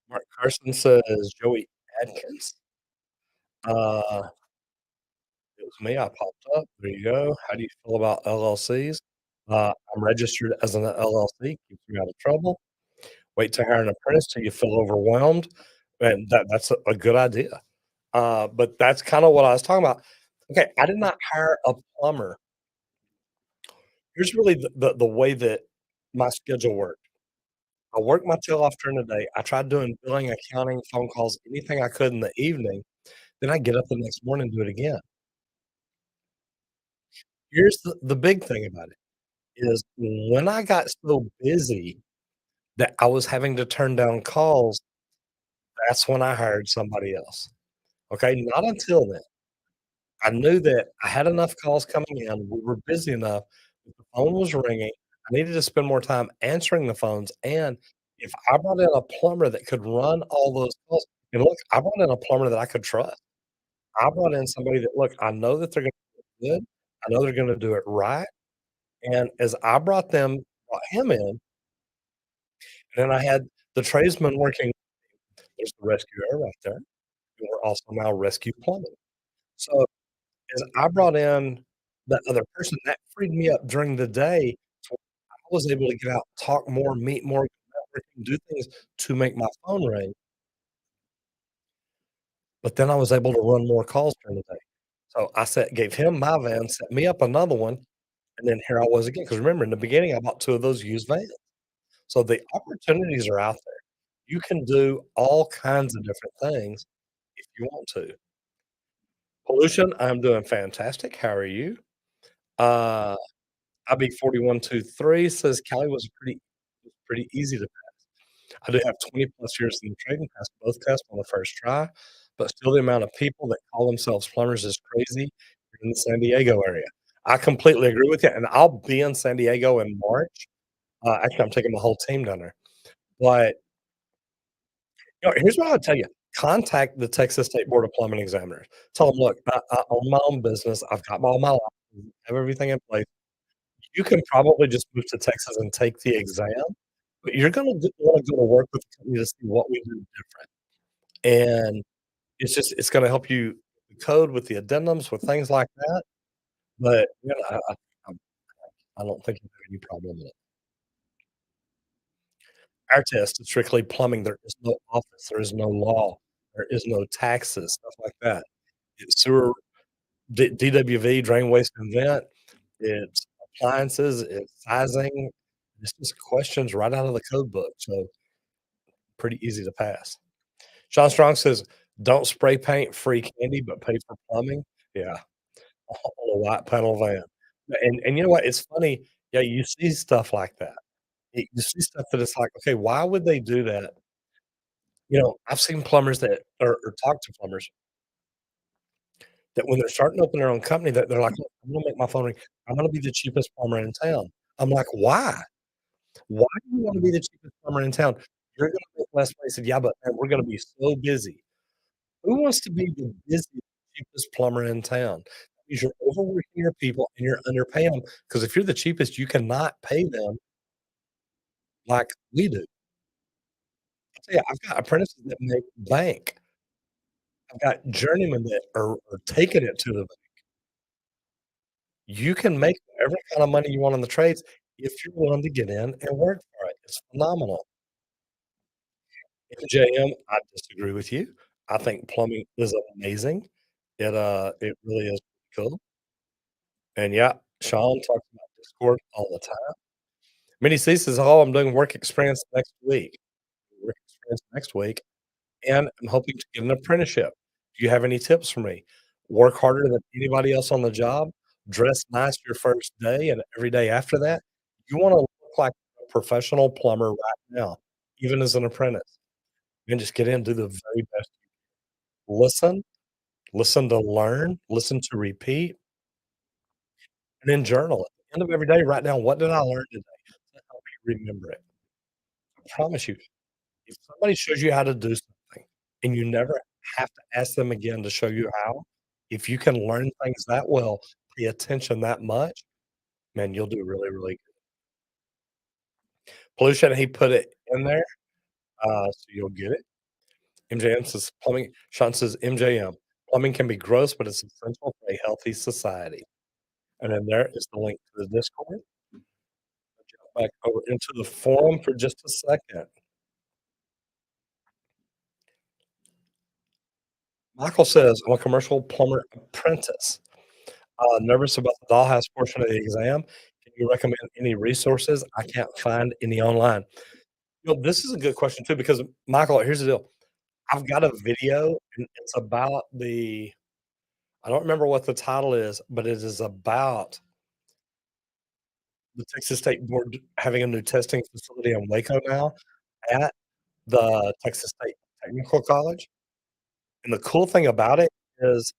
Mark Carson says, "Joey Adkins." Uh, it was me, I popped up. There you go. How do you feel about LLCs? I'm registered as an LLC, keeps me out of trouble. Wait to hire an apprentice till you feel overwhelmed, and that's a good idea. But that's kinda what I was talking about. Okay, I did not hire a plumber. Here's really the way that my schedule worked. I worked my tail off during the day. I tried doing billing, accounting, phone calls, anything I could in the evening. Then I get up the next morning and do it again. Here's the big thing about it, is when I got so busy that I was having to turn down calls, that's when I hired somebody else. Okay, not until then. I knew that I had enough calls coming in, we were busy enough, that the phone was ringing, I needed to spend more time answering the phones, and if I brought in a plumber that could run all those calls and look, I brought in a plumber that I could trust. I brought in somebody that, look, I know that they're gonna do it good, I know they're gonna do it right, and as I brought him in, and then I had the tradesman working. There's the rescuer right there. we're also now rescue plumbing. So, as I brought in that other person, that freed me up during the day, so I was able to get out, talk more, meet more, do things to make my phone ring, but then I was able to run more calls during the day. So I gave him my van, set me up another one, and then here I was again. Because remember in the beginning, I bought 2 of those used vans. So the opportunities are out there. You can do all kinds of different things if you want to. Pollution, I'm doing fantastic. How are you? Uh, IB4123 says Cali was pretty easy to I do have 20 plus years in the trade and passed both tests on the first try, but still the amount of people that call themselves plumbers is crazy in the San Diego area. I completely agree with you, and I'll be in San Diego in March. Actually, I'm taking my whole team down there. But, here's what I'll tell you. Contact the Texas State Board of Plumbing Examiners. Tell them, "Look, I own my own business. I've got all my license, have everything in place. You can probably just move to Texas and take the exam, but you're gonna wanna go to work with the company to see what we do different." And it's gonna help you code with the addendums, with things like that, but, I'm I don't think you have any problem with it. Our test is strictly plumbing, there is no office, there is no law, there is no taxes, stuff like that. It's sewer, DWV, drain, waste, and vent, it's appliances, it's sizing, it's just questions right out of the code book, so pretty easy to pass. Sean Strong says, "Don't spray paint free candy, but pay for plumbing." Yeah. On a white panel van. And you know what? It's funny, yeah, you see stuff like that. You see stuff that it's like, "Okay, why would they do that?" I've seen plumbers that or talked to plumbers that when they're starting to open their own company, that they're like, "Look, I'm gonna make my phone ring. I'm gonna be the cheapest plumber in town." I'm like, "Why? Why do you wanna be the cheapest plumber in town? You're gonna make less money." He said, "Yeah, but man, we're gonna be so busy." Who wants to be the busiest, cheapest plumber in town? That means you're overworking your people and you're underpaying them. Because if you're the cheapest, you cannot pay them like we do. Yeah, I've got apprentices that make bank. I've got journeymen that are taking it to the you can make whatever kind of money you want on the trades if you're willing to get in and work for it. It's phenomenal. MJM, I disagree with you. I think plumbing is amazing. It really is cool. And yeah, Sean talks about Discord all the time. Minnie C says, "Oh, I'm doing work experience next week. Work experience next week, and I'm hoping to get an apprenticeship. Do you have any tips for me? Work harder than anybody else on the job, dress nice your first day and every day after that. You wanna look like a professional plumber right now, even as an apprentice, and just get in, do the very best. Listen, listen to learn, listen to repeat, and then journal. At the end of every day, write down, what did I learn today? To help you remember it. I promise you, if somebody shows you how to do something and you never have to ask them again to show you how, if you can learn things that well, pay attention that much, man, you'll do really, really good. Pollution, he put it in there, so you'll get it. MJM says plumbing Sean says, "MJM, plumbing can be gross, but it's essential for a healthy society." And then there is the link to the Discord. Jump back over into the forum for just a second. Michael says, "I'm a commercial plumber apprentice. Nervous about the Dollhouse portion of the exam. Can you recommend any resources? I can't find any online." This is a good question too because Michael, here's the deal. I've got a video and it's about I don't remember what the title is, but it is about the Texas State Board having a new testing facility in Waco now at the Texas State Technical College. And the cool thing about it is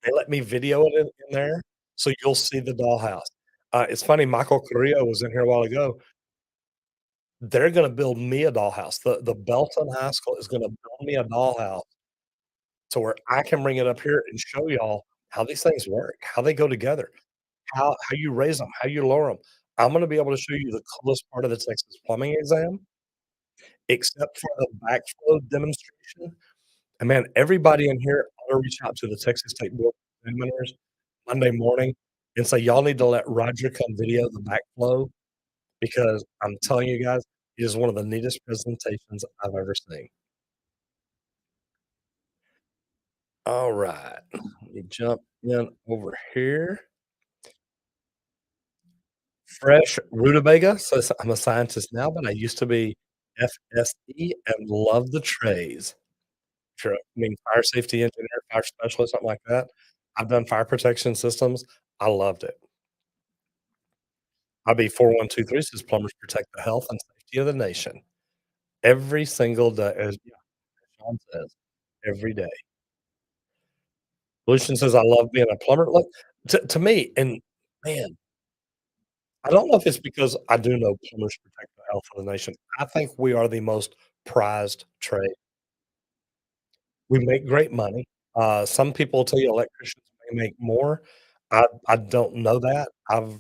they let me video it in there, so you'll see the dollhouse. It's funny, Michael Carrillo was in here a while ago. They're gonna build me a dollhouse. The Belton High School is gonna build me a dollhouse to where I can bring it up here and show y'all how these things work, how they go together, how you raise them, how you lower them. I'm gonna be able to show you the coolest part of the Texas plumbing exam, except for the backflow demonstration. And man, everybody in here ought to reach out to the Texas State Board of Examiners Monday morning and say, "Y'all need to let Roger come video the backflow," because I'm telling you guys, it is one of the neatest presentations I've ever seen. Alright, let me jump in over here. Fresh rutabaga says, "I'm a scientist now, but I used to be FSE and love the trades." Sure, I mean, fire safety engineer, fire specialist, something like that. I've done fire protection systems. I loved it. IB 4123 says, "Plumbers protect the health and safety of the nation." Every single day, as yeah, Sean says, every day. Lucian says, "I love being a plumber." Look, to me, and man, I don't know if it's because I do know plumbers protect the health of the nation. I think we are the most prized trade. We make great money. Some people tell you electricians may make more. I don't know that. I've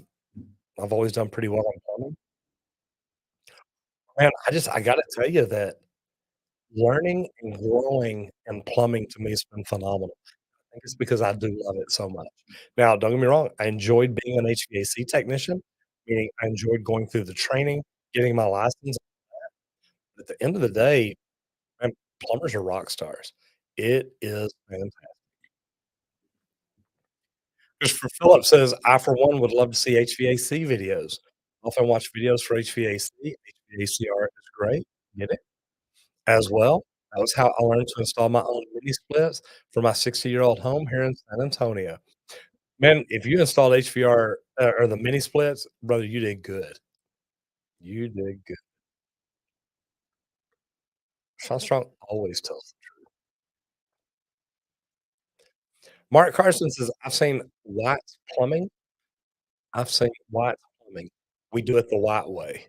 always done pretty well on plumbing. Man, I gotta tell you that learning and growing in plumbing to me has been phenomenal. I think it's because I do love it so much. Now, don't get me wrong, I enjoyed being an HVAC technician, meaning I enjoyed going through the training, getting my license. At the end of the day, man, plumbers are rock stars. It is fantastic. Christopher Phillips says, "I, for one, would love to see HVAC videos. Often watch videos for HVAC. HVAC art is great. Get it? As well, that was how I learned to install my own mini splits for my 60-year-old home here in San Antonio." Man, if you installed HVR, or the mini splits, brother, you did good. You did good. Sean Strong always tells the truth. Mark Carson says, "I've seen White's Plumbing. I've seen White's Plumbing. We do it the white way."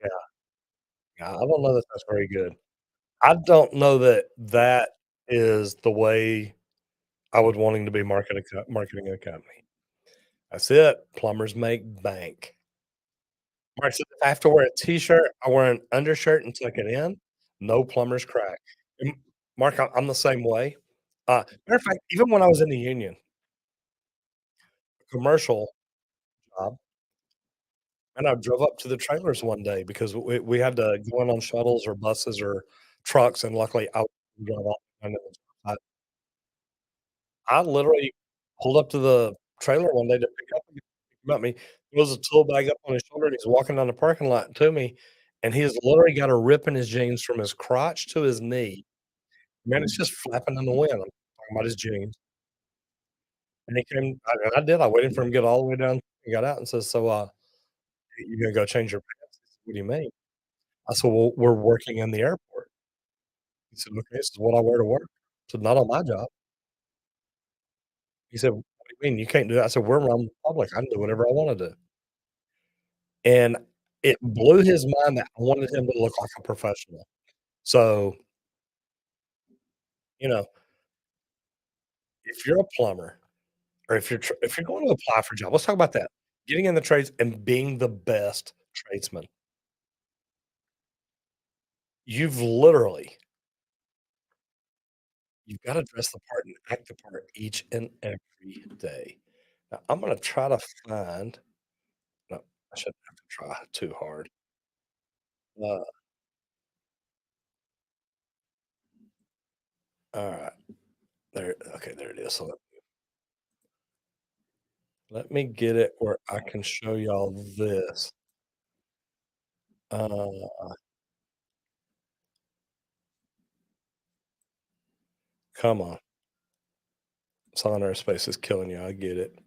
Yeah, yeah, I don't know that that's very good. I don't know that that is the way I would wanting to be marketing a company. That's it. Plumbers make bank. Mark said, "If I have to wear a t-shirt, I wear an undershirt and tuck it in. No plumber's crack." And Mark, I'm the same way. Matter of fact, even when I was in the union, commercial job, and I drove up to the trailers one day because we had to go in on shuttles or buses or trucks, and luckily I drove off kind of I literally pulled up to the trailer one day to pick up me, throws a tool bag up on his shoulder, and he's walking down the parking lot to me, and he has literally got a rip in his jeans from his crotch to his knee. Man, it's just flapping in the wind. I'm talking about his jeans, and he came and I did, I waited for him to get all the way down and got out and says, "So, you gonna go change your pants?" He said, "What do you mean?" I said, "Well, we're working in the airport." He said, "Okay, this is what I wear to work." I said, "Not on my job." He said, "What do you mean? You can't do that?" I said, "We're around the public. I can do whatever I wanna do." And it blew his mind that I wanted him to look like a professional. So, you know, if you're a plumber or if you're going to apply for a job, let's talk about that. Getting in the trades and being the best tradesman. You've literally you've gotta dress the part and act the part each and every day. Now, I'm gonna try to find no, I shouldn't have to try too hard. Uh, alright, there okay, there it is. So let me get it where I can show y'all this. Uh, come on. Solid airspace is killing you, I get it,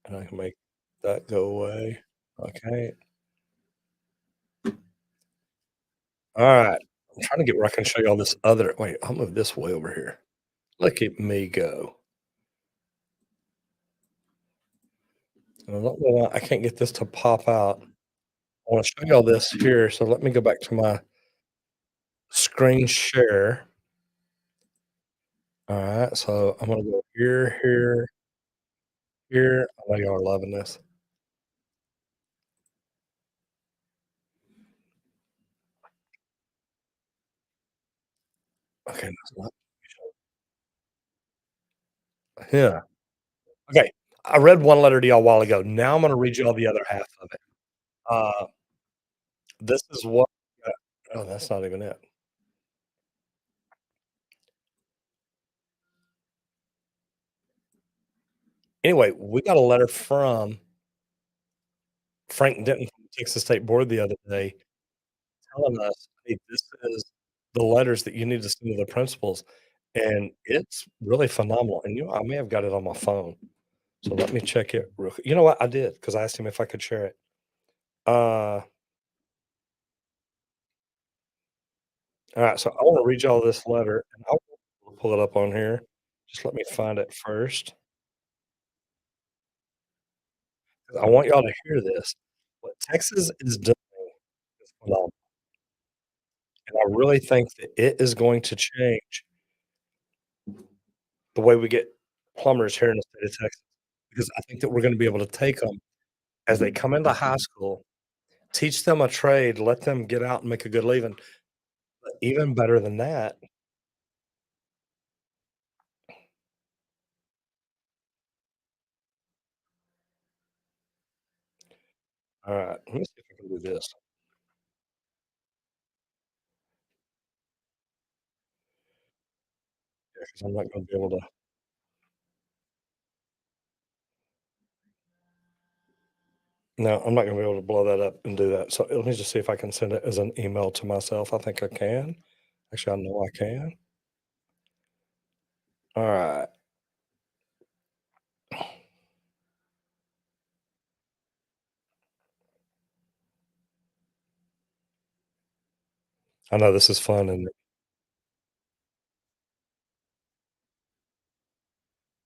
and I can make that go away. Okay. Alright. I'm trying to get where I can show y'all this other wait, I'll move this way over here. Look at me go. And I don't know why I can't get this to pop out. I wanna show y'all this here, so let me go back to my screen share. Alright, so I'm gonna go here, here, here. I know y'all are loving this. Okay, that's not Yeah. Okay. I read one letter to y'all a while ago. Now I'm gonna read y'all the other half of it. Uh, this is what oh, that's not even it. Anyway, we got a letter from Frank Denton from the Texas State Board the other day telling us, "Hey, this is the letters that you need to send to the principals," and it's really phenomenal, and, I may have got it on my phone, so let me check it real quick. You know what? I did because I asked him if I could share it. Uh, alright, so I wanna read y'all this letter, and I'll pull it up on here. Just let me find it first. 'Cause I want y'all to hear this. What Texas is doing is phenomenal, and I really think that it is going to change the way we get plumbers here in the state of Texas, because I think that we're gonna be able to take them as they come into high school, teach them a trade, let them get out and make a good living, but even better than that. Alright, let me see if I can do this. Yeah, 'cause I'm not gonna be able to no, I'm not gonna be able to blow that up and do that, so let me just see if I can send it as an email to myself. I think I can. Actually, I know I can. Alright. I know this is fun, and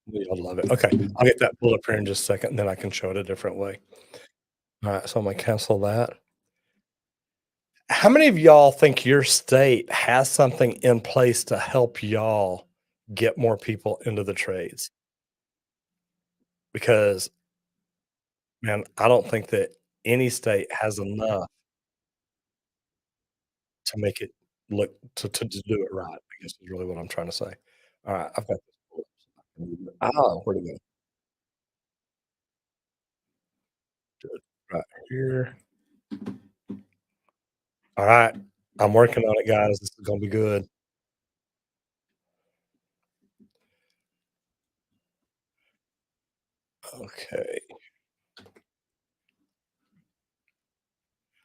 you'll love it. Okay, I'll get that pulled up here in just a second, and then I can show it a different way. Alright, so I'm gonna cancel that. How many of y'all think your state has something in place to help y'all get more people into the trades? Because, man, I don't think that any state has enough to make it look to do it right, I guess is really what I'm trying to say. Alright, I've got this pulled up. Oh, where'd it go? Do it right here. Alright, I'm working on it, guys. This is gonna be good. Okay.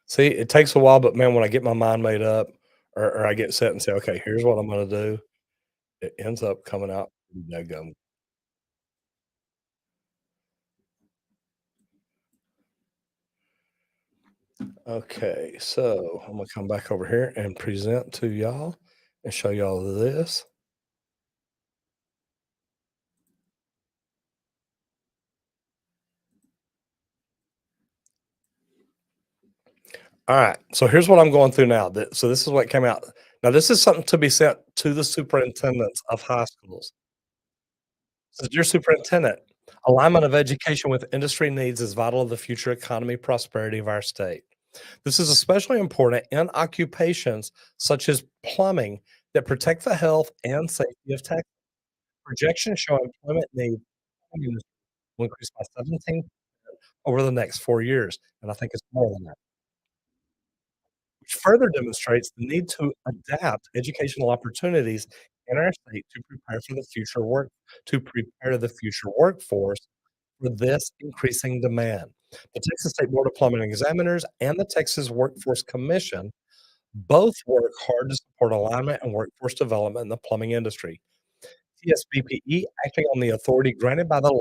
See, it takes a while, but man, when I get my mind made up or I get set and say, "Okay, here's what I'm gonna do," it ends up coming out pretty daggum. Okay, so I'm gonna come back over here and present to y'all and show y'all this. Alright, so here's what I'm going through now. So this is what came out. Now this is something to be sent to the superintendents of high schools. Says, "Dear Superintendent, alignment of education with industry needs is vital to the future economy prosperity of our state. This is especially important in occupations such as plumbing that protect the health and safety of Texas. Projections show employment needs will increase by 17 over the next 4 years, and I think it's more than that, which further demonstrates the need to adapt educational opportunities in our state to prepare the future workforce for this increasing demand. The Texas State Board of Plumbing Examiners and the Texas Workforce Commission both work hard to support alignment and workforce development in the plumbing industry. TSBPE, acting on the authority granted by the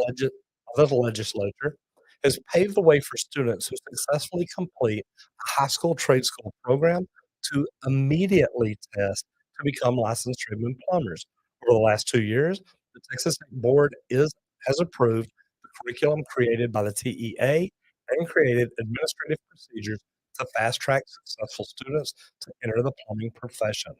legislature, has paved the way for students who successfully complete a high school trade school program to immediately test to become licensed tradesman plumbers. Over the last 2 years, the Texas State Board is has approved the curriculum created by the TEA and created administrative procedures to fast track successful students to enter the plumbing profession.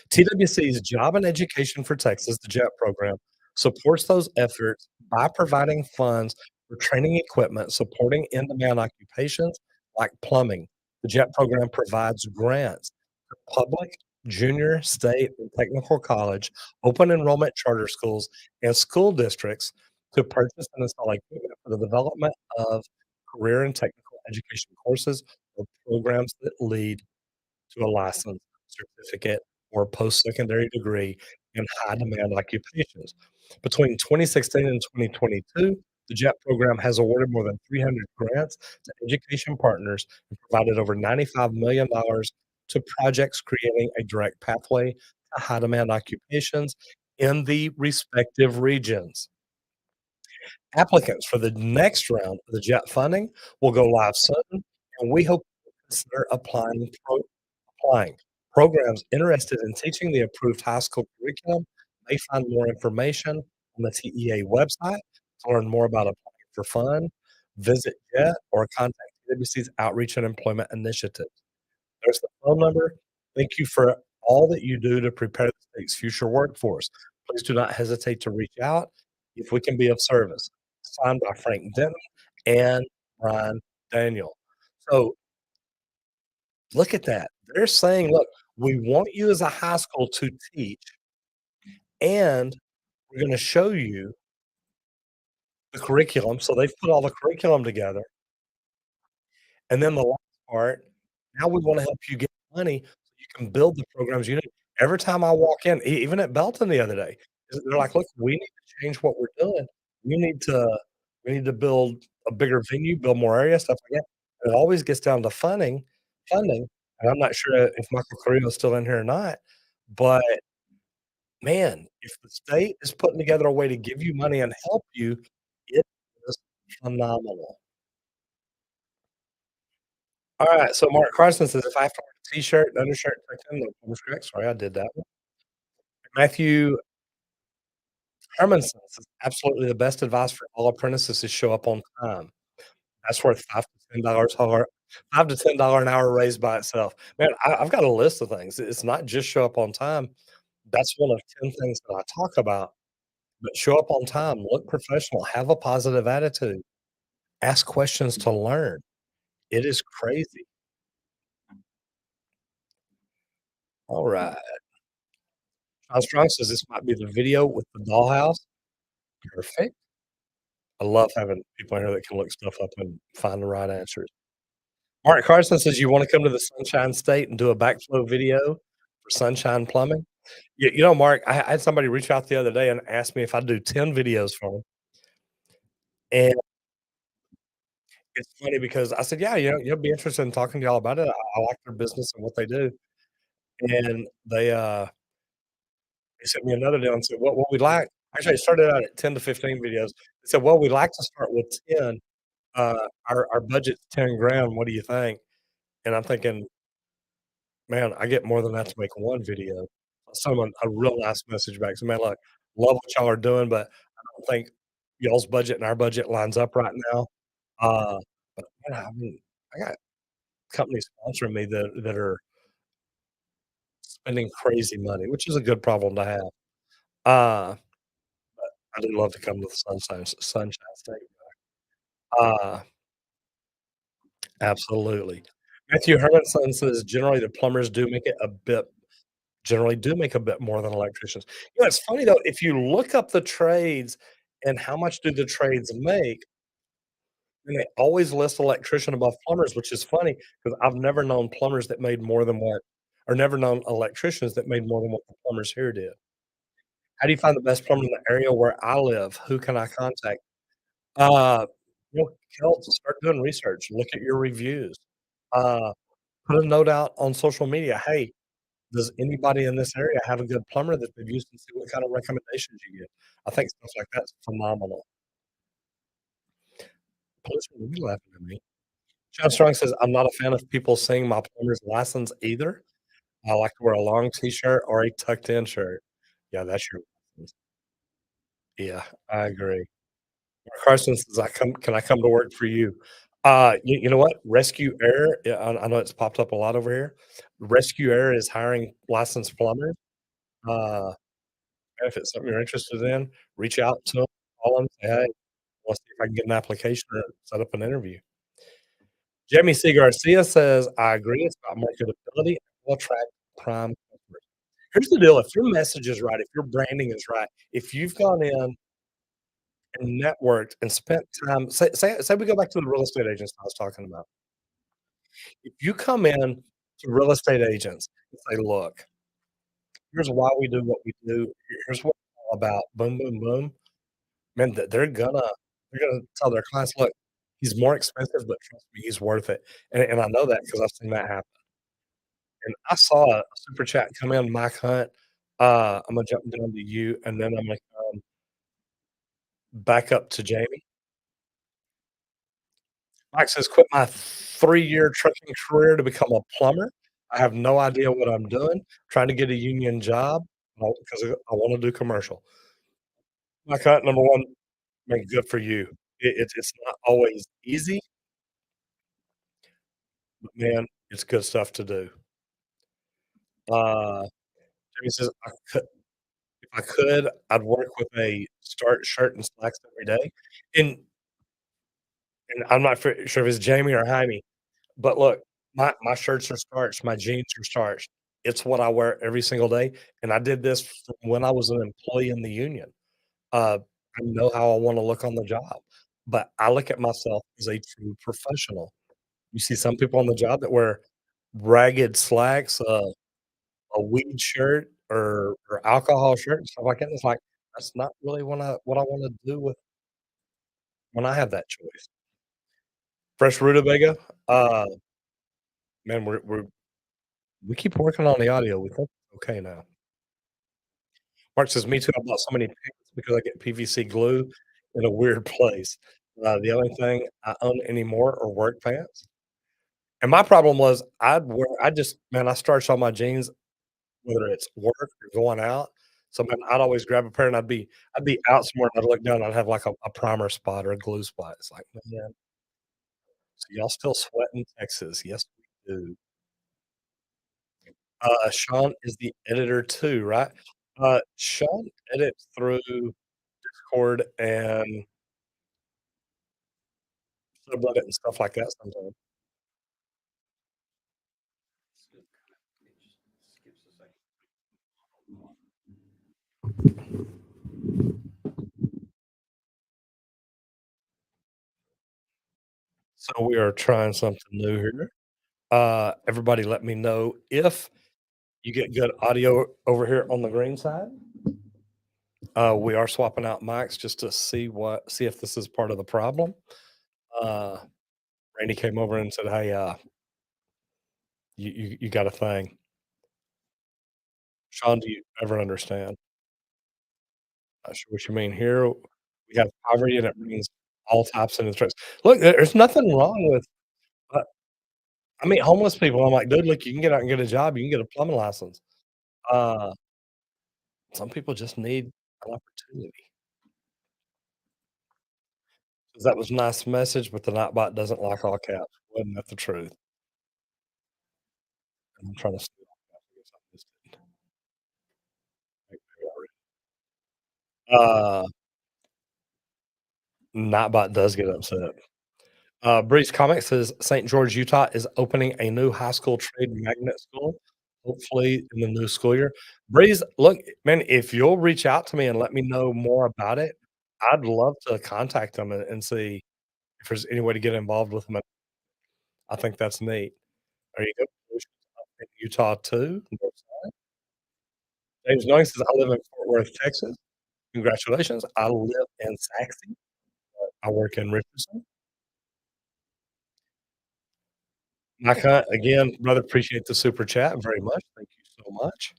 TWC's Job and Education for Texas, the JET program, supports those efforts by providing funds for training equipment supporting in-demand occupations like plumbing. The JET program provides grants to public junior, state, and technical college, open enrollment charter schools, and school districts to purchase and install equipment for the development of career and technical education courses or programs that lead to a license, certificate, or post-secondary degree in high-demand occupations. Between 2016 and 2022, the JET program has awarded more than 300 grants to education partners and provided over $95 million to projects creating a direct pathway to high-demand occupations in the respective regions. Applicants for the next round of the JET funding will go live soon, and we hope you consider applying. Programs interested in teaching the approved high school curriculum may find more information on the TEA website. To learn more about applying for fund, visit JET or contact TWC's Outreach and Employment Initiative. There's the phone number. Thank you for all that you do to prepare the state's future workforce. Please do not hesitate to reach out if we can be of service. Signed by Frank Denton and Brian Daniel. So look at that. They're saying, look, we want you as a high school to teach, and we're going to show you the curriculum. So they've put all the curriculum together. And then the last part, now we wanna help you get money so you can build the programs you need. Every time I walk in, even at Belton the other day, they're like, "Look, we need to change what we're doing. We need to we need to build a bigger venue, build more area, stuff like that." And it always gets down to funding, and I'm not sure if Michael Carrillo's still in here or not, but man, if the state is putting together a way to give you money and help you, it is phenomenal. Alright, so Mark Carson says, "If I have to wear a t-shirt and undershirt tucked in, no, that was correct, sorry, I did that one." Matthew Hermanson says, "Absolutely the best advice for all apprentices is show up on time. That's worth $5 to $10 an hour raise by itself." Man, I've got a list of things. It's not just show up on time. That's one of 10 things that I talk about, but show up on time, look professional, have a positive attitude, ask questions to learn. It is crazy. Alright. John Strong says, "This might be the video with the dollhouse." Perfect. I love having people in here that can look stuff up and find the right answers. Mark Carson says, "You wanna come to the Sunshine State and do a backflow video for Sunshine Plumbing?" Mark, I had somebody reach out the other day and ask me if I'd do 10 videos for them, and it's funny because I said, "Yeah, you'll be interested in talking to y'all about it. I like their business and what they do." And they sent me another deal and said, "What we like." Actually, it started out at 10 to 15 videos. They said, "Well, we like to start with 10. Our budget's 10 grand. What do you think?" And I'm thinking, "Man, I get more than that to make one video." Someone a real nice message back. So, "Man, look, love what y'all are doing, but I don't think y'all's budget and our budget lines up right now." Uh, but, man, I mean, I got companies sponsoring me that are spending crazy money, which is a good problem to have. Uh, I do love to come to the Sunshine State. Uh, absolutely. Matthew Hermanson says, "Generally, the plumbers do make a bit more than electricians." It's funny though, if you look up the trades and how much do the trades make, and they always list electrician above plumbers, which is funny because 'cause I've never known plumbers that made more than what or never known electricians that made more than what the plumbers here did. "How do you find the best plumber in the area where I live? Who can I contact?" Uh, Kel, start doing research, look at your reviews. Uh, put a note out on social media, "Hey, does anybody in this area have a good plumber that they've used and see what kind of recommendations you get?" I think stuff like that's phenomenal. Pollution, you laughing at me. John Strong says, "I'm not a fan of people seeing my plumber's license either. I like to wear a long t-shirt or a tucked in shirt." Yeah, that's your license. Yeah, I agree. Carson says, Can I come to work for you?" You know what? Rescue Air, yeah, I know it's popped up a lot over here. Rescue Air is hiring licensed plumbers. Uh, if it's something you're interested in, reach out to them, call them, say, "Hey, let's see if I can get an application or set up an interview." Jamie C. Garcia says, "I agree. It's about marketability and will attract prime customers." Here's the deal, if your message is right, if your branding is right, if you've gone in and networked and spent time say we go back to the real estate agents I was talking about. If you come in to real estate agents and say, "Look, here's why we do what we do. Here's what it's all about. Boom, boom, boom." Man, they're gonna tell their clients, "Look, he's more expensive, but trust me, he's worth it." And I know that because I've seen that happen. And I saw a super chat come in, Mike Hunt. I'm gonna jump down to you, and then I'm gonna come back up to Jamie. Mike says, "Quit my 3-year trucking career to become a plumber. I have no idea what I'm doing. Trying to get a union job, because I wanna do commercial." Mike Hunt, number 1, man, good for you. It's not always easy, but man, it's good stuff to do. Jamie says, if I could, I'd work with a start shirt and slacks every day." And I'm not sure if it's Jamie or Jaime, but look, my shirts are starched, my jeans are starched. It's what I wear every single day, and I did this from when I was an employee in the union. I know how I wanna look on the job, but I look at myself as a true professional. You see some people on the job that wear ragged slacks, a weed shirt or alcohol shirt and stuff like that. It's like, that's not really what I wanna do with when I have that choice. Fresh rutabaga, man, we keep working on the audio. We think it's okay now. Mark says, "Me too. I bought so many pants because I get PVC glue in a weird place. The only thing I own anymore are work pants." And my problem was I just man, I starched all my jeans, whether it's work or going out. So, man, I'd always grab a pair and I'd be out somewhere and I'd look down and I'd have like a primer spot or a glue spot. It's like, "Man, so y'all still sweat in Texas." "Yes, we do." Sean is the editor too, right? Sean edits through Discord and subreddit and stuff like that sometimes. So we are trying something new here. Everybody let me know if you get good audio over here on the green side. We are swapping out mics just to see if this is part of the problem. Uh, Randy came over and said, "Hey, you got a thing." Sean, do you ever understand? Not sure what you mean here. We have poverty and it means all types of interest. Look, there's nothing wrong with uh, I meet homeless people. I'm like, "Dude, look, you can get out and get a job. You can get a plumbing license." Uh, some people just need an opportunity. 'Cause that was a nice message, but the Nightbot doesn't like all caps. Wasn't that the truth? I'm trying to see I guess I missed it. Maybe I read Nightbot does get upset. Breeze Comics says St. George, Utah is opening a new high school trade magnet school, hopefully in the new school year. Breeze, look, man, if you'll reach out to me and let me know more about it, I'd love to contact them and see if there's any way to get involved with them. I think that's neat. There you go. Solutions up in Utah too. North side. James Young says, I live in Fort Worth, Texas. Congratulations. I live in Saxe. I work in Richardson. Micah, again, brother, appreciate the super chat very much. Thank you so much.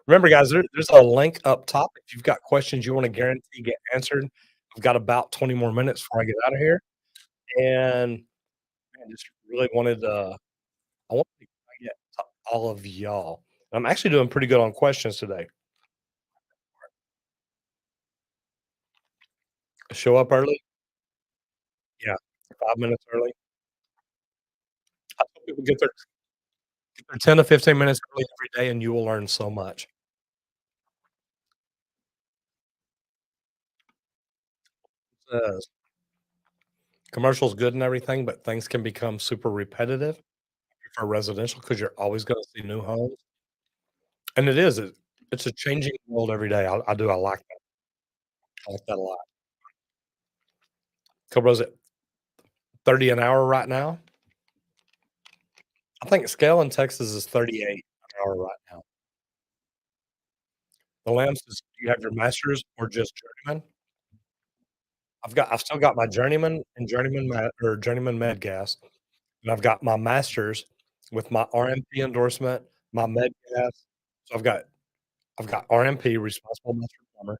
Remember, guys, there's a link up top. If you've got questions you want to guarantee get answered, I've got about 20 more minutes before I get out of here. And man, just really wanted I want to get to all of y'all. I'm actually doing pretty good on questions today. Show up early. Yeah, 5 minutes early. I tell people get their 10 to 15 minutes early every day, and you will learn so much. Says, commercial's good and everything, but things can become super repetitive for residential because you're always gonna see new homes. And it is. It's a changing world every day. I like that. I like that a lot. So was it 30 an hour right now? I think scale in Texas is 38 an hour right now. The Lambs is do you have your master's or just journeyman? I've still got my journeyman and journeyman med gas, and I've got my master's with my RMP endorsement, my med gas. So I've got RMP, responsible master plumber.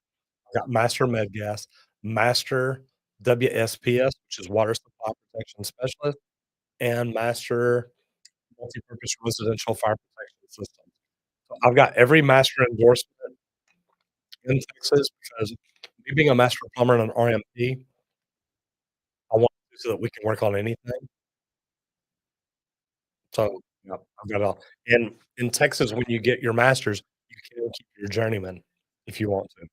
I've got master med gas, master WSPS, which is water supply protection specialist, and master multipurpose residential fire protection system. So I've got every master endorsement in Texas because me being a master plumber and an RMP, I want to so that we can work on anything. So, yep, I've got it all. And in Texas, when you get your master's, you can keep your journeyman if you want to.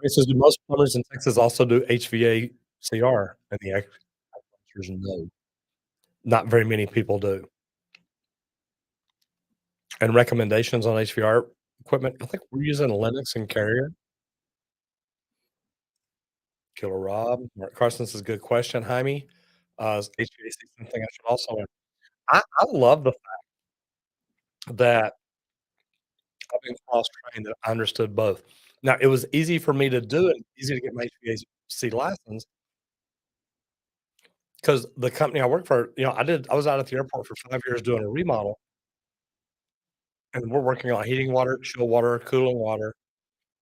He says, "Do most plumbers in Texas also do HVACR?" And the answer is no. Not very many people do. And recommendations on HVR equipment, I think we're using Linux and Carrier. Killer Rob. Mark Carson says, "Good question, Jaime. Is HVAC something I should also learn?" I love the fact that I've been cross-trained, that I understood both. Now, it was easy for me to do it, easy to get my HVAC license because the company I work for, I was out at the airport for 5 years doing a remodel, and we're working on heating water, chill water, cooling water,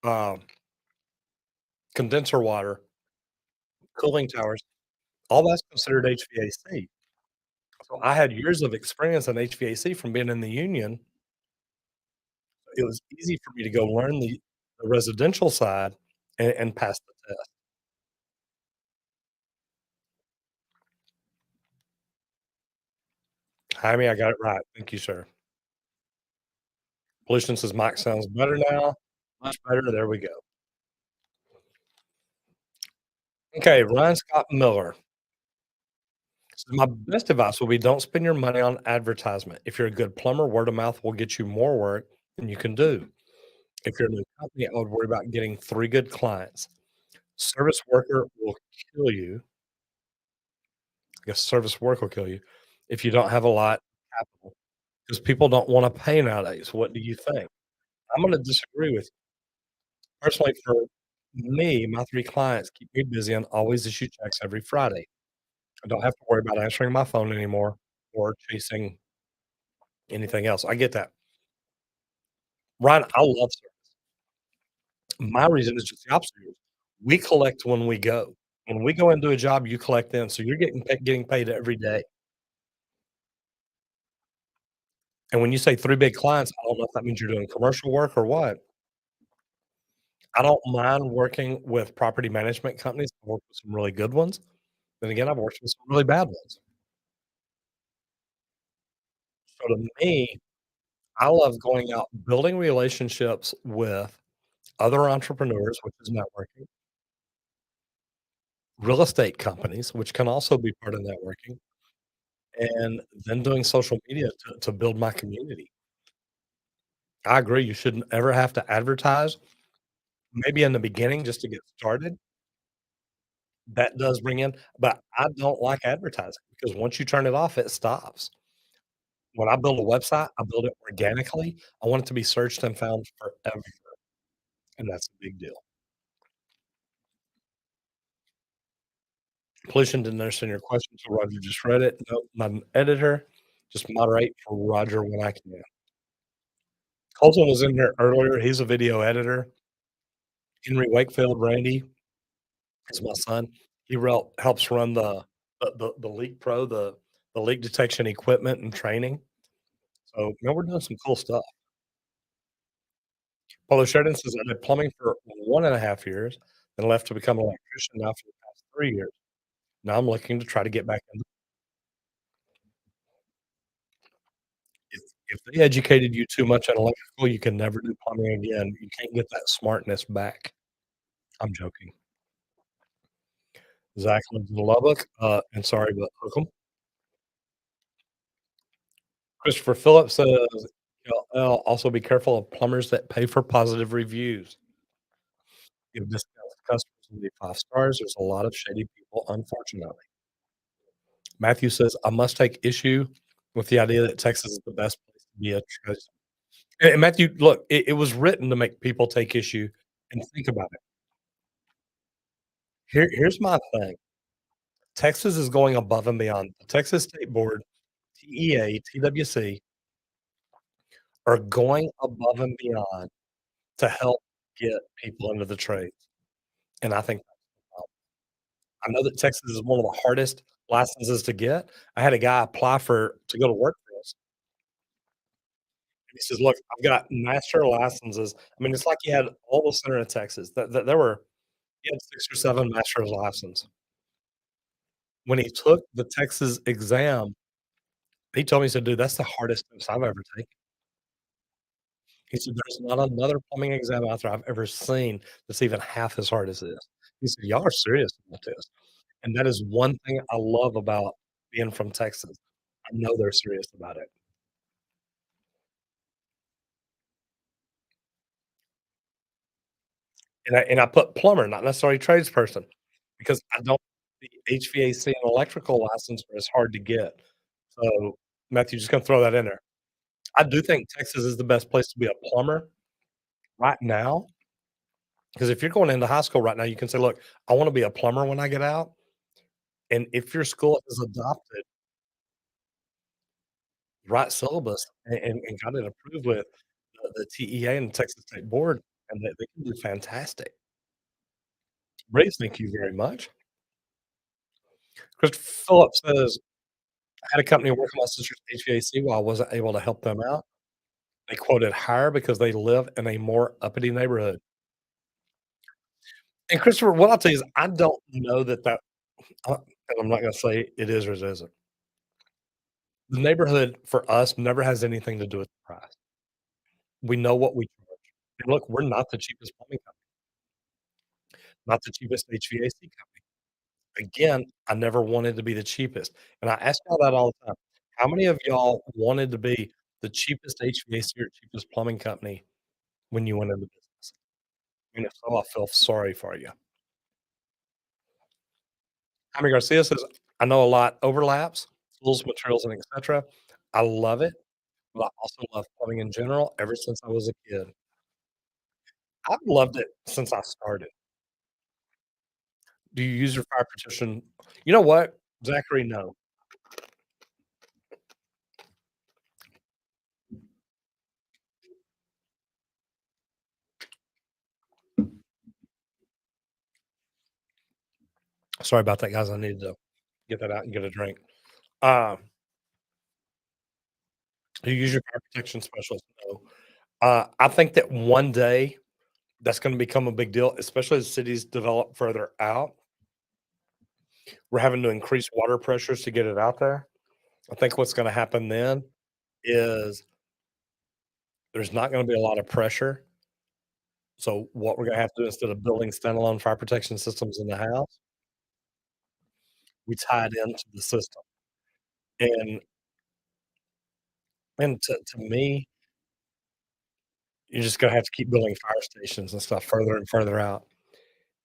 um, condenser water, cooling towers, all that's considered HVAC. So I had years of experience in HVAC from being in the union. It was easy for me to go learn the residential side and pass the test. Jaime, I got it right. Thank you, sir. Pollution says, "Mike sounds better now." Much better. There we go. Okay, Ryan Scott Miller says, "My best advice will be don't spend your money on advertisement. If you're a good plumber, word of mouth will get you more work than you can do. If you're a new company, I would worry about getting 3 good clients. Service worker will kill you. I guess service work will kill you if you don't have a lot of capital, because people don't wanna pay nowadays. What do you think?" I'm gonna disagree with you. Personally, for me, my 3 clients keep me busy and always issue checks every Friday. I don't have to worry about answering my phone anymore or chasing anything else. I get that. Ryan, I love service. My reason is just the opposite of yours. We collect when we go. When we go and do a job, you collect then, so you're getting paid every day. And when you say 3 big clients, I don't know if that means you're doing commercial work or what. I don't mind working with property management companies. I've worked with some really good ones. Then again, I've worked with some really bad ones. So to me, I love going out, building relationships with other entrepreneurs, which is networking, real estate companies, which can also be part of networking, and then doing social media to build my community. I agree, you shouldn't ever have to advertise. Maybe in the beginning just to get started, that does bring in, but I don't like advertising because once you turn it off, it stops. When I build a website, I build it organically. I want it to be searched and found forever, and that's a big deal. Pollution didn't understand your question, so Roger just read it. Nope, I'm an editor. Just moderate for Roger when I can. Colton was in here earlier. He's a video editor. Henry Wakefield, Randy is my son. He helps run the Leak Pro, the leak detection equipment and training. So, man, we're doing some cool stuff. Paulo Sheridan says, "I did plumbing for 1.5 years, then left to become an electrician now for the past 3 years. Now I'm looking to try to get back into." If they educated you too much on electrical, you can never do plumbing again. You can't get that smartness back. I'm joking. Zach lives in Lubbock, and sorry, but hook 'em. Christopher Phillips says, Well, also be careful of plumbers that pay for positive reviews. Give discounts to customers and leave 5 stars. There's a lot of shady people, unfortunately. Matthew says, "I must take issue with the idea that Texas is the best place to be a trades." And Matthew, look, it was written to make people take issue and think about it. Here's my thing. Texas is going above and beyond. The Texas State Board, TEA, TWC are going above and beyond to help get people into the trades, and I think I know that Texas is one of the hardest licenses to get. I had a guy apply for to go to work for us, and he says, "Look, I've got master licenses." I mean, it's like he had all the center of Texas. That there were he had 6 or 7 master's license. When he took the Texas exam, he told me, he said, "Dude, that's the hardest test I've ever taken." He said, "There's not another plumbing exam out there I've ever seen that's even half as hard as this." He said, "Y'all are serious about this." And that is one thing I love about being from Texas. I know they're serious about it. And I put plumber, not necessarily tradesperson, because I don't the HVAC and electrical license are as hard to get. So, Matthew, just gonna throw that in there. I do think Texas is the best place to be a plumber right now, because if you're going into high school right now, you can say, "Look, I wanna be a plumber when I get out," and if your school has adopted right syllabus and got it approved with the TEA and Texas State Board, and they can do fantastic. Great, thank you very much. Christopher Phillips says, "I had a company work on my sister's HVAC while I wasn't able to help them out. They quoted higher because they live in a more uppity neighborhood." And Christopher, what I'll tell you is I don't know and I'm not gonna say it is or it isn't. The neighborhood for us never has anything to do with the price. We know what we charge. And look, we're not the cheapest plumbing company, not the cheapest HVAC company. Again, I never wanted to be the cheapest, and I ask y'all that all the time. How many of y'all wanted to be the cheapest HVAC or cheapest plumbing company when you went into business? And if so, I feel sorry for you. Jaime Garcia says, "I know a lot overlaps, tools, materials, and etcetera. I love it, but I also love plumbing in general ever since I was a kid. I've loved it since I started." Do you use your fire protection? You know what, Zachary? No. Sorry about that, guys. I needed to get that out and get a drink. Um, do you use your fire protection specialist? No. I think that one day that's gonna become a big deal, especially as cities develop further out. We're having to increase water pressures to get it out there. I think what's gonna happen then is there's not gonna be a lot of pressure. So what we're gonna have to do instead of building standalone fire protection systems in the house, we tie it into the system. And to me, you're just gonna have to keep building fire stations and stuff further and further out.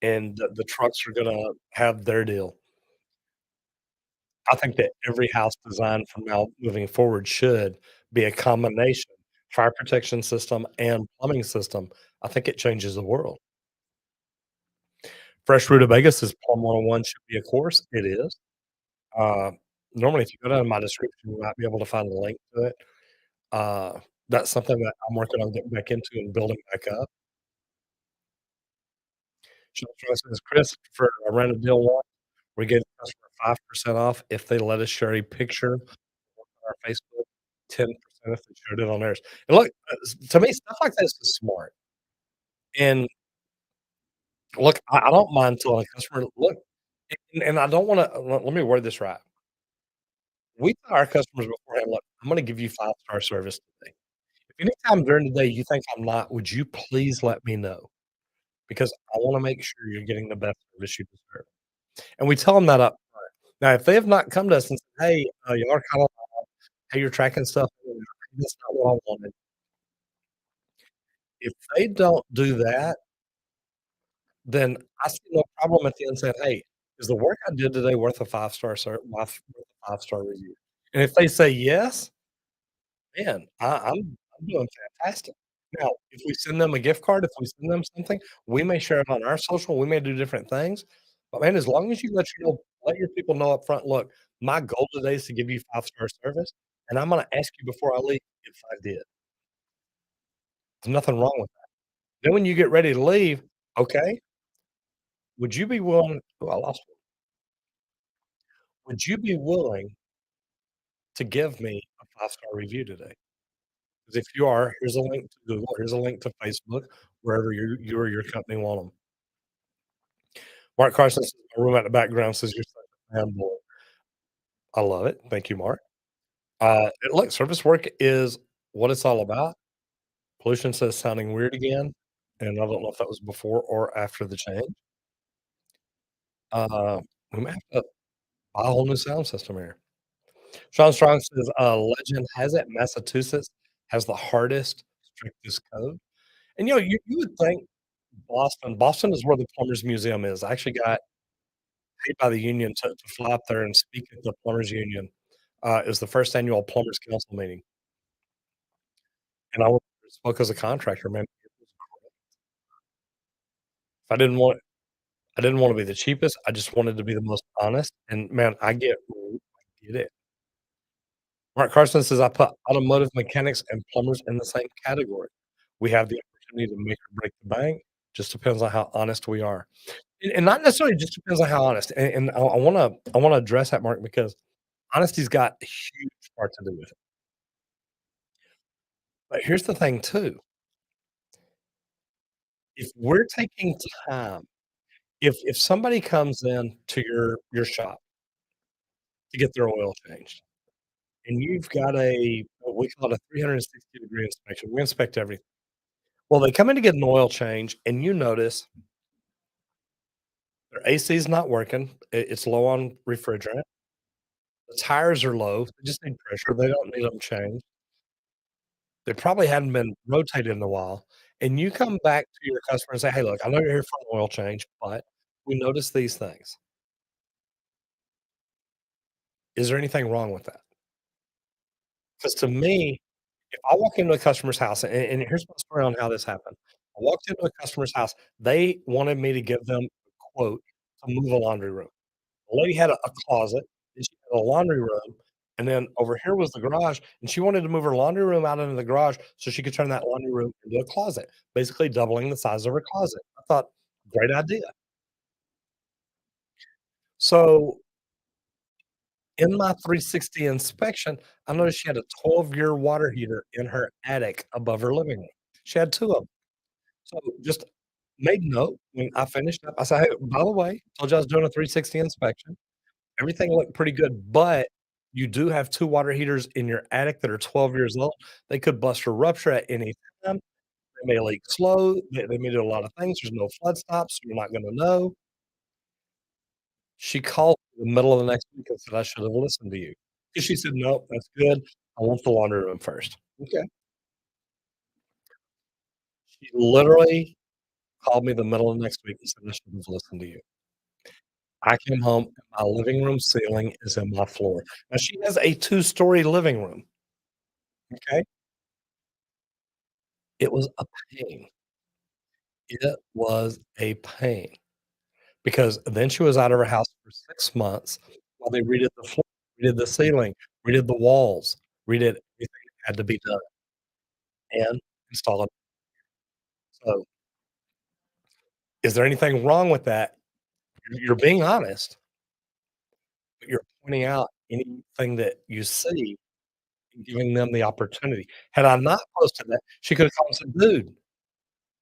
And the trucks are gonna have their deal. I think that every house design from now moving forward should be a combination fire protection system and plumbing system. I think it changes the world. Fresh Rutabaga says Plum 101 should be a course. It is. Uh, normally, if you go down to my description, you might be able to find a link to it. Uh, that's something that I'm working on getting back into and building back up. She says, "Chris, for I ran a deal once, we gave the customer 5% off if they let us share a picture on our Facebook, 10% if they shared it on theirs." And look, to me, stuff like this is smart. And look, I don't mind telling a customer, "Look," and I don't wanna let me word this right. We tell our customers beforehand, "Look, I'm gonna give you five-star service today. If anytime during the day you think I'm not, would you please let me know? Because I wanna make sure you're getting the best service you deserve." And we tell them that up front. Now, if they have not come to us and said, "Hey, y'all are kinda hey, you're tracking stuff, that's not what I wanted." If they don't do that, then I see no problem at the end saying, "Hey, is the work I did today worth a five-star worth a five-star review?" And if they say yes, man, I'm doing fantastic. Now, if we send them a gift card, if we send them something, we may share it on our social, we may do different things, but man, as long as you let your people know up front, "Look, my goal today is to give you five-star service, and I'm gonna ask you before I leave if I did." There's nothing wrong with that. Then when you get ready to leave, "Okay, would you be willing" oh, I lost one. "Would you be willing to give me a five-star review today? Because if you are, here's a link to Google, here's a link to Facebook, wherever you or your company want them." Mark Carson says, "My room at the background says you're such a fanboy." I love it. Thank you, Mark. Look, service work is what it's all about. Pollution says sounding weird again, and I don't know if that was before or after the change. Uh, we may have to buy a whole new sound system here. Sean Strong says, legend has it Massachusetts has the hardest, strictest code. And, you would think Boston is where the Plumbers Museum is. I actually got paid by the union to fly up there and speak at the Plumbers Union. It was the first annual Plumbers Council meeting, and I spoke as a contractor, man. If I didn't wanna be the cheapest, I just wanted to be the most honest, and man, I get it. Mark Carson says, "I put automotive mechanics and plumbers in the same category. We have the opportunity to make or break the bank, just depends on how honest we are." And not necessarily just depends on how honest, and I wanna address that, Mark, because honesty's got a huge part to do with it. But here's the thing too, if we're taking time if somebody comes in to your shop to get their oil changed, and you've got what we call it a 360-degree inspection, we inspect everything. Well, they come in to get an oil change, and you notice their AC is not working, it's low on refrigerant, the tires are low, they just need pressure, they don't need them changed. They probably hadn't been rotated in a while, and you come back to your customer and say, "Hey, look, I know you're here for an oil change, but we noticed these things. Is there anything wrong with that?" Because to me, if I walk into a customer's house, and here's my story on how this happened. I walked into a customer's house, they wanted me to give them a quote to move a laundry room. The lady had a closet, and she had a laundry room, and then over here was the garage, and she wanted to move her laundry room out into the garage so she could turn that laundry room into a closet, basically doubling the size of her closet. I thought, "Great idea." So, in my 360 inspection, I noticed she had a 12-year water heater in her attic above her living room. She had 2 of them. So, just made note when I finished up, I said, "Hey, by the way, told you I was doing a 360 inspection. Everything looked pretty good, but you do have 2 water heaters in your attic that are 12 years old. They could bust or rupture at any time. They may leak slow. They may do a lot of things. There's no flood stops. You're not gonna know." She called in the middle of the next week and said, "I should have listened to you." 'Cause she said, "Nope, that's good. I want the laundry room first." Okay. She literally called me the middle of next week and said, "I should have listened to you." I came home, and my living room ceiling is in my floor. Now she has a two-story living room, okay? It was a pain. It was a pain because then she was out of her house for 6 months while they redid the floor, redid the ceiling, redid the walls, redid everything that had to be done and install it. So, is there anything wrong with that? You're being honest, but you're pointing out anything that you see and giving them the opportunity. Had I not posted that, she could have called and said, "Dude,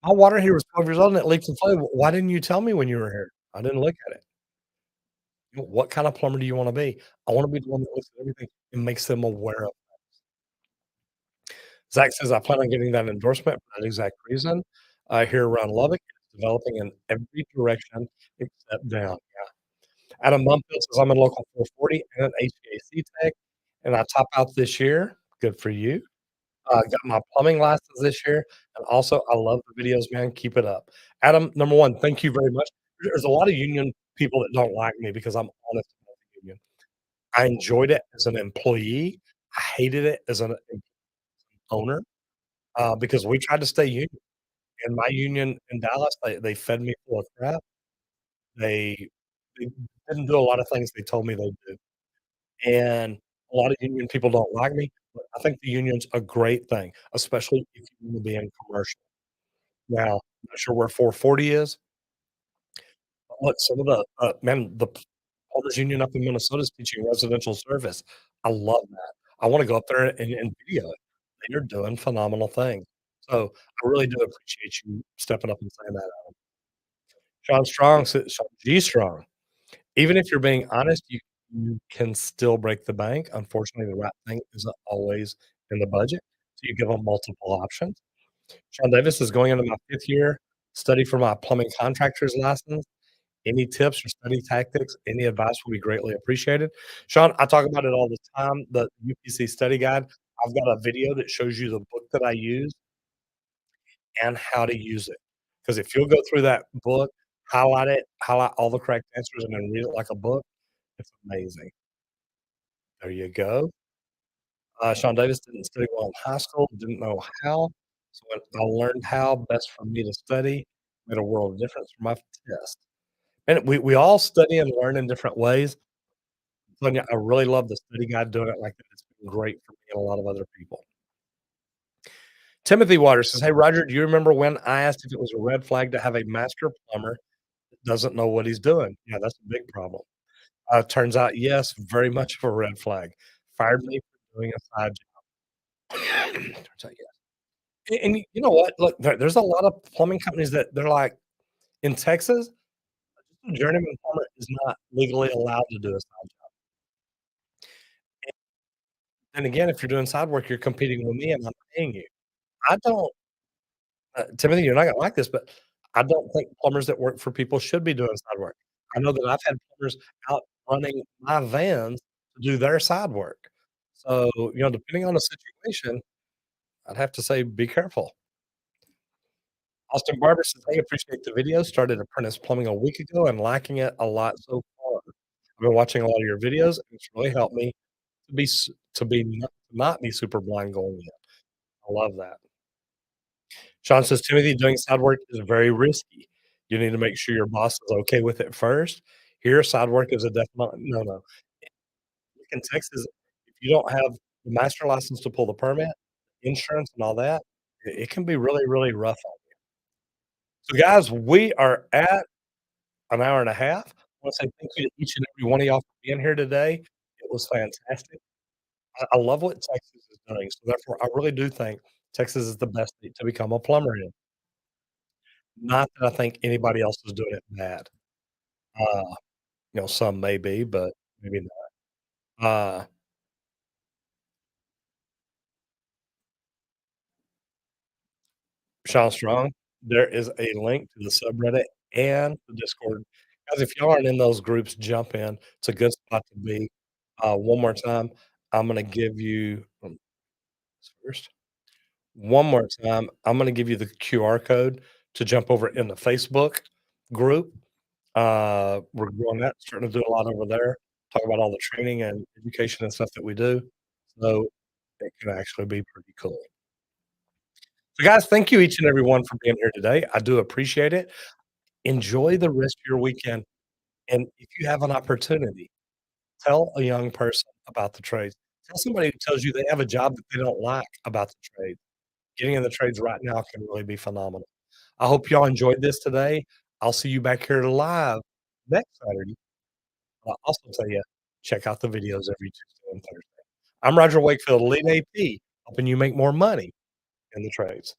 my water heater was 12 years old and it leaks and flooded. Why didn't you tell me when you were here? I didn't look at it." What kind of plumber do you wanna be? I wanna be the one that looks at everything and makes them aware of. Zach says, "I plan on getting that endorsement for that exact reason. Here around Lubbock, it's developing in every direction except down." Adam Mumfield says, "I'm in local 440 and an HVAC tech, and I top out this year." Good for you. Got my plumbing license this year, and also I love the videos, man. Keep it up. Adam, number 1, thank you very much. There's a lot of union people that don't like me because I'm honest about the union. I enjoyed it as an employee. I hated it as an owner, because we tried to stay union. And my union in Dallas, they fed me full of crap. They they didn't do a lot of things they told me they'd do, and a lot of union people don't like me, but I think the union's a great thing, especially if you wanna be in commercial. Now, I'm not sure where 440 is, but look, some of the, the plumbers union up in Minnesota is teaching residential service. I love that. I wanna go up there and video it. They're doing phenomenal things. So, I really do appreciate you stepping up and saying that. Sean Strong says Sean G. Strong. Even if you're being honest, you can still break the bank. Unfortunately, the right thing isn't always in the budget, so you give them multiple options. Sean Davis is going into my 5th year, study for my plumbing contractor's license. Any tips or study tactics, any advice will be greatly appreciated. Sean, I talk about it all the time, the UPC study guide. I've got a video that shows you the book that I use and how to use it. Because if you'll go through that book, highlight it, highlight all the correct answers, and then read it like a book, it's amazing. There you go. Sean Davis didn't study well in high school, didn't know how. So when I learned how, best for me to study, made a world of difference for my test. And we all study and learn in different ways. Sonia, I really love the study guide doing it like that. It's been great for me and a lot of other people. Timothy Waters says, "Hey, Roger, do you remember when I asked if it was a red flag to have a master plumber that doesn't know what he's doing?" Yeah, that's a big problem. Turns out, yes, very much of a red flag. Fired me for doing a side job. Turns out, yes. And you know what? Look, there's a lot of plumbing companies that they're like, in Texas, a journeyman plumber is not legally allowed to do a side job. And again, if you're doing side work, you're competing with me and I'm paying you. I don't Timothy, you're not gonna like this, but I don't think plumbers that work for people should be doing side work. I know that I've had plumbers out running my vans to do their side work. So, depending on the situation, I'd have to say be careful. Austin Barber says, "Hey, appreciate the video. Started apprentice plumbing a week ago and liking it a lot so far. I've been watching a lot of your videos, and it's really helped me to be not be super blind going in." I love that. Sean says, "Timothy, doing side work is very risky. You need to make sure your boss is okay with it first. Here, side work is a definite no-no. In Texas, if you don't have the master license to pull the permit, insurance and all that, it can be really, really rough on you." So, guys, we are at an hour and a half. I wanna say thank you to each and every one of y'all for being here today. It was fantastic. I love what Texas is doing, so therefore, I really do think Texas is the best state to become a plumber in. Not that I think anybody else is doing it bad. Uh, some may be, but maybe not. Sean Strong, there is a link to the subreddit and the Discord. Guys, if y'all aren't in those groups, jump in. It's a good spot to be. One more time, I'm gonna give you first. One more time, I'm gonna give you the QR code to jump over in the Facebook group. We're growing that, starting to do a lot over there, talk about all the training and education and stuff that we do. So it can actually be pretty cool. So, guys, thank you each and every one for being here today. I do appreciate it. Enjoy the rest of your weekend. And if you have an opportunity, tell a young person about the trades. Tell somebody who tells you they have a job that they don't like about the trade. Getting in the trades right now can really be phenomenal. I hope y'all enjoyed this today. I'll see you back here live next Saturday. I'll also tell you, check out the videos every Tuesday and Thursday. I'm Roger Wakefield, Lead AP, helping you make more money in the trades.